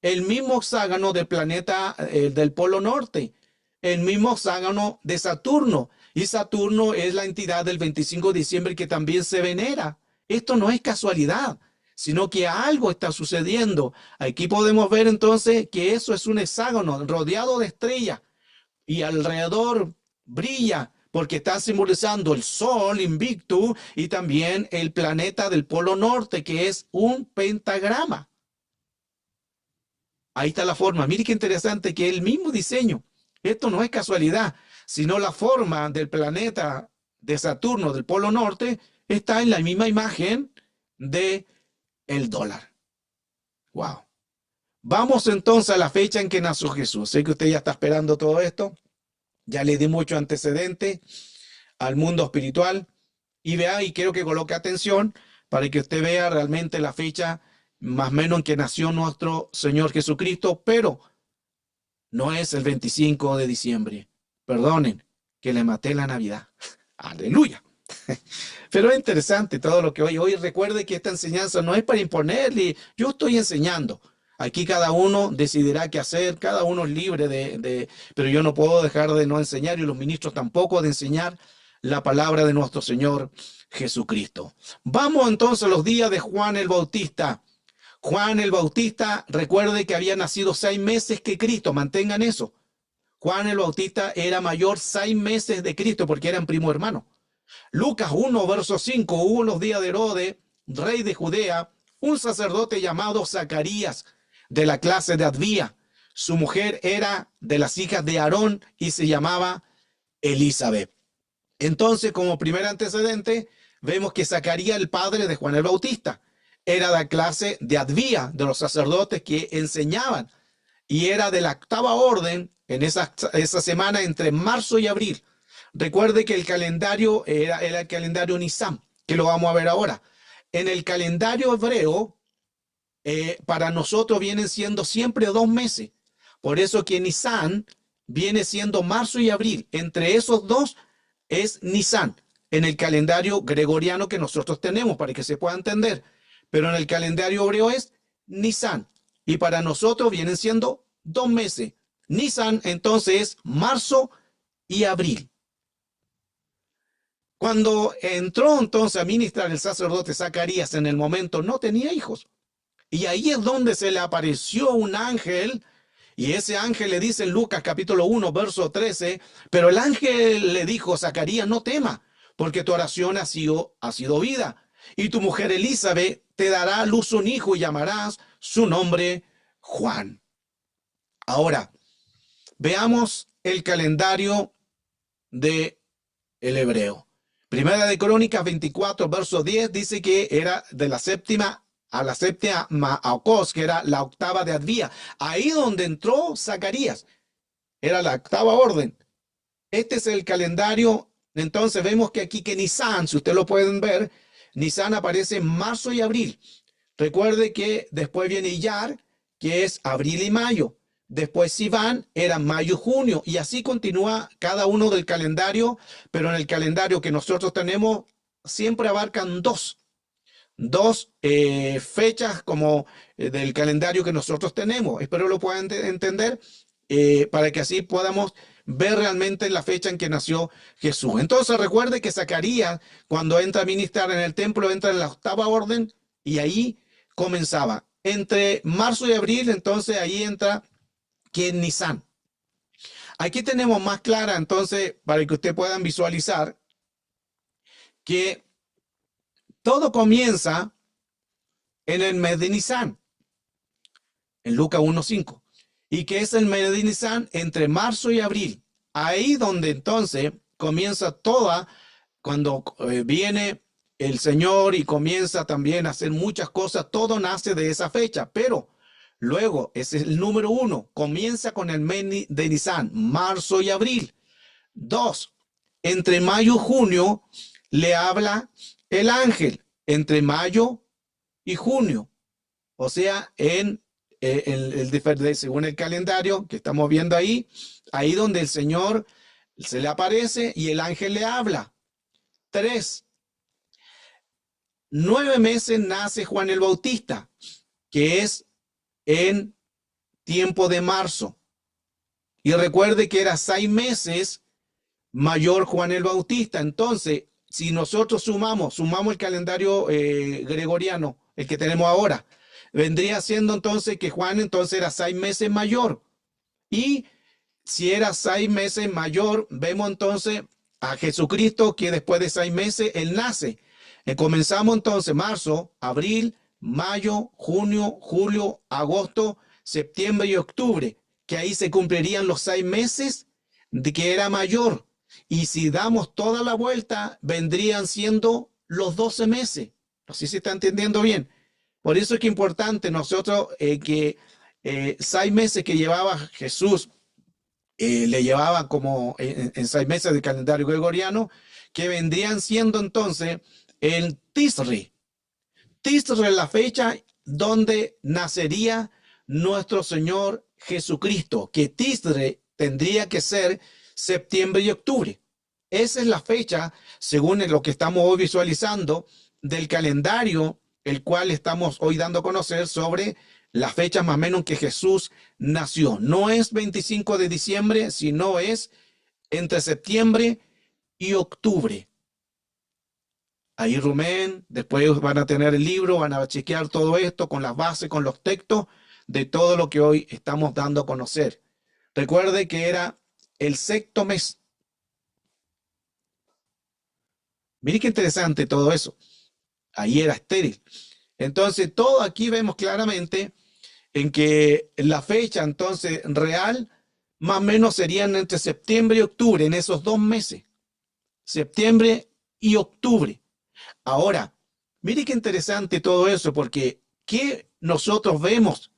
El mismo hexágono del planeta del Polo Norte. El mismo hexágono de Saturno. Y Saturno es la entidad del 25 de diciembre que también se venera. Esto no es casualidad, sino que algo está sucediendo. Aquí podemos ver entonces que eso es un hexágono rodeado de estrellas y alrededor brilla porque está simbolizando el Sol invicto y también el planeta del Polo Norte, que es un pentagrama. Ahí está la forma. Mire qué interesante que el mismo diseño. Esto no es casualidad, sino la forma del planeta de Saturno del Polo Norte está en la misma imagen de el dólar. Wow. Vamos entonces a la fecha en que nació Jesús. Sé que usted ya está esperando todo esto. Ya le di mucho antecedente al mundo espiritual. Y vea, y quiero que coloque atención para que usted vea realmente la fecha más o menos en que nació nuestro Señor Jesucristo, pero no es el 25 de diciembre. Perdonen que le maté la Navidad. Aleluya. Pero es interesante todo lo que hoy recuerde que esta enseñanza no es para imponerle. Yo estoy enseñando. Aquí cada uno decidirá qué hacer, cada uno es libre pero yo no puedo dejar de no enseñar y los ministros tampoco de enseñar la palabra de nuestro Señor Jesucristo. Vamos entonces a los días de Juan el Bautista. Juan el Bautista, recuerde que había nacido 6 meses que Cristo, mantengan eso. Juan el Bautista era mayor 6 meses de Cristo porque eran primo hermano. Lucas 1, verso 5, hubo en los días de Herodes, rey de Judea, un sacerdote llamado Zacarías, de la clase de Abía. Su mujer era de las hijas de Aarón y se llamaba Elizabeth. Entonces, como primer antecedente, vemos que Zacarías, el padre de Juan el Bautista, era de la clase de Abía, de los sacerdotes que enseñaban, y era de la 8ª orden en esa semana entre marzo y abril. Recuerde que el calendario era el calendario Nisan, que lo vamos a ver ahora. En el calendario hebreo, para nosotros vienen siendo siempre 2 meses. Por eso que Nisan viene siendo marzo y abril. Entre esos dos es Nisan, en el calendario gregoriano que nosotros tenemos, para que se pueda entender. Pero en el calendario hebreo es Nisan. Y para nosotros vienen siendo 2 meses. Nisan entonces es marzo y abril. Cuando entró entonces a ministrar el sacerdote Zacarías, en el momento no tenía hijos. Y ahí es donde se le apareció un ángel, y ese ángel le dice en Lucas capítulo 1, verso 13, pero el ángel le dijo: Zacarías, no temas, porque tu oración ha sido oída, y tu mujer Elizabeth te dará a luz un hijo y llamarás su nombre Juan. Ahora, veamos el calendario del hebreo. Primera de Crónicas 24, verso 10, dice que era de la séptima a la séptima Maacos, que era la 8ª de Abía. Ahí donde entró Zacarías, era la 8ª orden. Este es el calendario. Entonces vemos que aquí que Nisan, si ustedes lo pueden ver, Nisan aparece en marzo y abril. Recuerde que después viene Iyar, que es abril y mayo. Después Sivan era mayo, junio, y así continúa cada uno del calendario, pero en el calendario que nosotros tenemos siempre abarcan dos fechas como del calendario que nosotros tenemos. Espero lo puedan entender para que así podamos ver realmente la fecha en que nació Jesús. Entonces recuerde que Zacarías, cuando entra a ministrar en el templo, entra en la 8ª orden y ahí comenzaba. Entre marzo y abril, entonces ahí entra que en Nisan. Aquí tenemos más clara, entonces, para que ustedes puedan visualizar que todo comienza en el mes de Nisan, en Lucas 1:5, y que es el mes de Nisan entre marzo y abril. Ahí donde entonces comienza toda, cuando viene el Señor y comienza también a hacer muchas cosas, todo nace de esa fecha, pero luego ese es el número 1, comienza con el mes de Nisan, marzo y abril. 2, entre mayo y junio le habla el ángel, entre mayo y junio, o sea, según el calendario que estamos viendo ahí donde el Señor se le aparece y el ángel le habla. 3, 9 meses nace Juan el Bautista, que es en tiempo de marzo. Y recuerde que era 6 meses mayor Juan el Bautista. Entonces, si nosotros sumamos el calendario gregoriano, el que tenemos ahora, vendría siendo entonces que Juan entonces era 6 meses mayor. Y si era 6 meses mayor, vemos entonces a Jesucristo que después de 6 meses Él nace. Comenzamos entonces marzo, abril, mayo, junio, julio, agosto, septiembre y octubre, que ahí se cumplirían los 6 meses de que era mayor. Y si damos toda la vuelta, vendrían siendo los 12 meses. No sé si se está entendiendo bien. Por eso es que es importante nosotros que 6 meses que llevaba Jesús, le llevaba como en 6 meses del calendario gregoriano, que vendrían siendo entonces el Tisri. Tisri es la fecha donde nacería nuestro Señor Jesucristo, que Tisri tendría que ser septiembre y octubre. Esa es la fecha, según lo que estamos hoy visualizando, del calendario, el cual estamos hoy dando a conocer sobre la fecha más o menos en que Jesús nació. No es 25 de diciembre, sino es entre septiembre y octubre. Ahí Rumén, después van a tener el libro, van a chequear todo esto con las bases, con los textos de todo lo que hoy estamos dando a conocer. Recuerde que era el 6º mes. Mire qué interesante todo eso. Ahí era estéril. Entonces, todo aquí vemos claramente en que la fecha entonces real más o menos serían entre septiembre y octubre, en esos 2 meses. Septiembre y octubre. Ahora, mire qué interesante todo eso, porque ¿qué nosotros vemos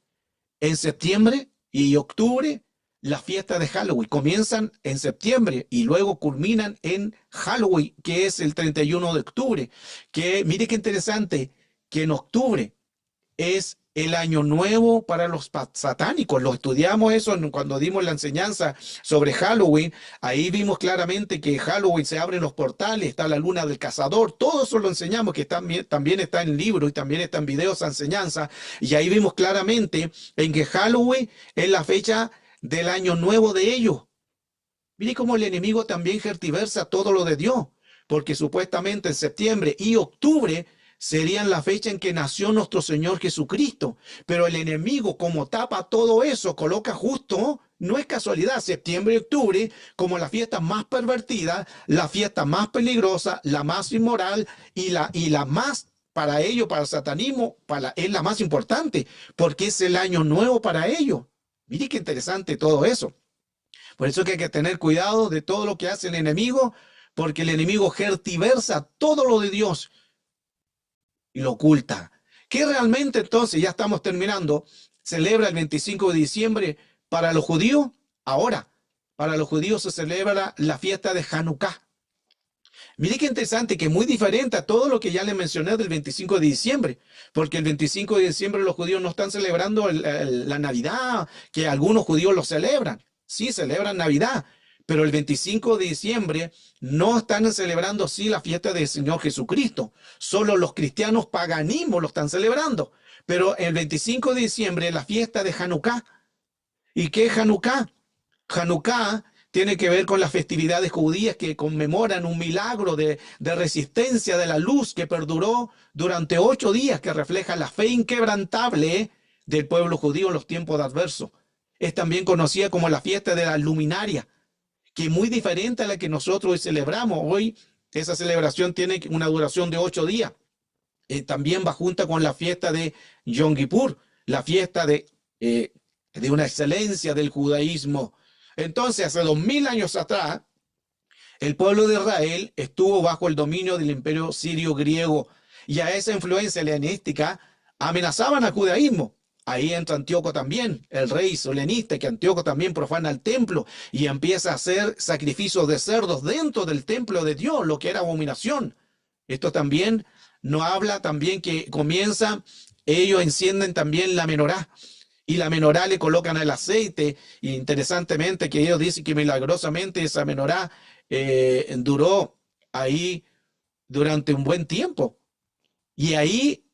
en septiembre y octubre? La fiesta de Halloween comienzan en septiembre y luego culminan en Halloween, que es el 31 de octubre. Que mire qué interesante, que en octubre es el año nuevo para los satánicos. Lo estudiamos eso cuando dimos la enseñanza sobre Halloween. Ahí vimos claramente que Halloween se abren los portales, está la luna del cazador. Todo eso lo enseñamos, que también está en libro y también está en videos de enseñanza. Y ahí vimos claramente en que Halloween es la fecha del año nuevo de ellos. Mire cómo el enemigo también tergiversa todo lo de Dios, porque supuestamente en septiembre y octubre serían la fecha en que nació nuestro Señor Jesucristo. Pero el enemigo, como tapa todo eso, coloca justo, no es casualidad, septiembre y octubre como la fiesta más pervertida, la fiesta más peligrosa, la más inmoral y la más, para ellos, para el satanismo, es la más importante, porque es el año nuevo para ellos. Mire qué interesante todo eso. Por eso que hay que tener cuidado de todo lo que hace el enemigo, porque el enemigo tergiversa todo lo de Dios y lo oculta. ¿Qué realmente entonces, ya estamos terminando, celebra el 25 de diciembre para los judíos? Ahora, para los judíos se celebra la fiesta de Hanukkah. Mire qué interesante, que es muy diferente a todo lo que ya le mencioné del 25 de diciembre, porque el 25 de diciembre los judíos no están celebrando la Navidad, que algunos judíos lo celebran. Sí, celebran Navidad, pero el 25 de diciembre no están celebrando, sí, la fiesta del Señor Jesucristo. Solo los cristianos paganismos lo están celebrando. Pero el 25 de diciembre es la fiesta de Hanukkah. ¿Y qué es Hanukkah? Hanukkah tiene que ver con las festividades judías que conmemoran un milagro de resistencia de la luz que perduró durante 8 días, que refleja la fe inquebrantable del pueblo judío en los tiempos adversos. Es también conocida como la fiesta de la luminaria, que es muy diferente a la que nosotros hoy celebramos. Hoy esa celebración tiene una duración de 8 días. También va junta con la fiesta de Yom Kippur, la fiesta de una excelencia del judaísmo. Entonces, hace 2000 años atrás, el pueblo de Israel estuvo bajo el dominio del imperio sirio griego, y a esa influencia helenística amenazaban al judaísmo. Ahí entra Antíoco también, el rey solenista, que Antíoco también profana el templo y empieza a hacer sacrificios de cerdos dentro del templo de Dios, lo que era abominación. Esto también nos habla también que comienza, ellos encienden también la menorá, y la menorá le colocan el aceite, y interesantemente que ellos dicen que milagrosamente esa menorá duró ahí durante un buen tiempo. Y ahí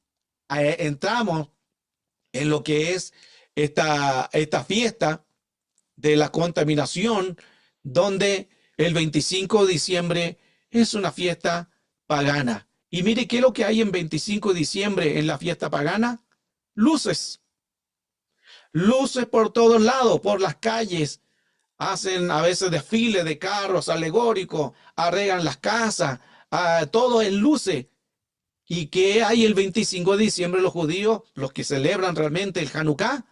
entramos en lo que es esta fiesta de la contaminación, donde el 25 de diciembre es una fiesta pagana. Y mire qué es lo que hay en 25 de diciembre en la fiesta pagana. Luces. Luces por todos lados, por las calles. Hacen a veces desfiles de carros alegóricos, arreglan las casas, todo en luces. ¿Y qué hay el 25 de diciembre los judíos, los que celebran realmente el Hanukkah?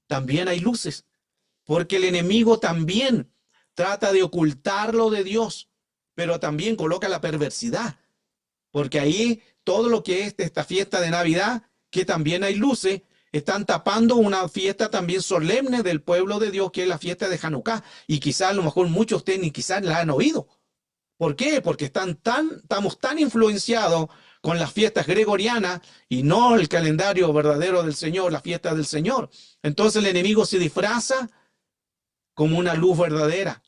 También hay luces, porque el enemigo también trata de ocultarlo de Dios, pero también coloca la perversidad, porque ahí todo lo que es esta fiesta de Navidad, que también hay luces, están tapando una fiesta también solemne del pueblo de Dios, que es la fiesta de Hanukkah, y quizás a lo mejor muchos de ustedes ni quizás la han oído. ¿Por qué? Porque estamos tan influenciados con las fiestas gregorianas y no el calendario verdadero del Señor, la fiesta del Señor. Entonces el enemigo se disfraza como una luz verdadera.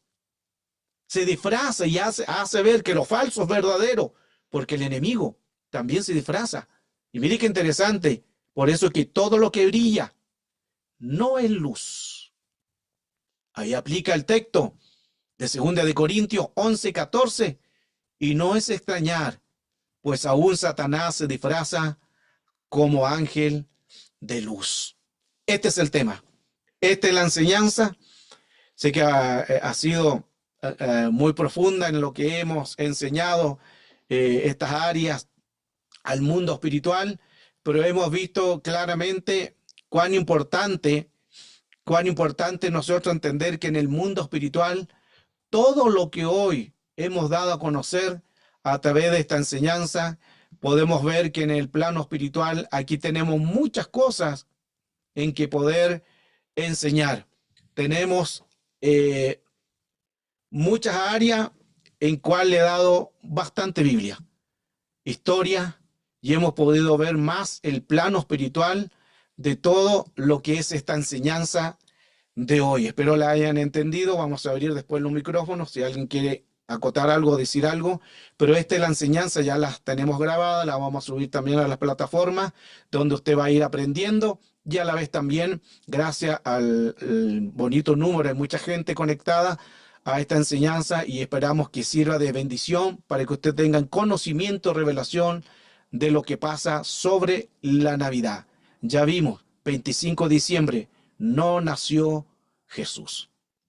Se disfraza y hace ver que lo falso es verdadero, porque el enemigo también se disfraza. Y mire qué interesante, por eso es que todo lo que brilla no es luz. Ahí aplica el texto de 2 de Corintios 11:14, y no es extrañar, pues aún Satanás se disfraza como ángel de luz. Este es el tema. Esta es la enseñanza. Sé que ha sido muy profunda en lo que hemos enseñado estas áreas al mundo espiritual, pero hemos visto claramente cuán importante nosotros entender que en el mundo espiritual todo lo que hoy hemos dado a conocer a través de esta enseñanza, podemos ver que en el plano espiritual aquí tenemos muchas cosas en que poder enseñar. Tenemos muchas áreas en cual le he dado bastante Biblia, historia, y hemos podido ver más el plano espiritual de todo lo que es esta enseñanza de hoy. Espero la hayan entendido. Vamos a abrir después los micrófonos si alguien quiere acotar algo, decir algo, pero esta es la enseñanza, ya la tenemos grabada, la vamos a subir también a las plataformas donde usted va a ir aprendiendo, y a la vez también, gracias al bonito número, hay mucha gente conectada a esta enseñanza, y esperamos que sirva de bendición para que usted tenga conocimiento, revelación de lo que pasa sobre la Navidad. Ya vimos, 25 de diciembre, no nació Jesús.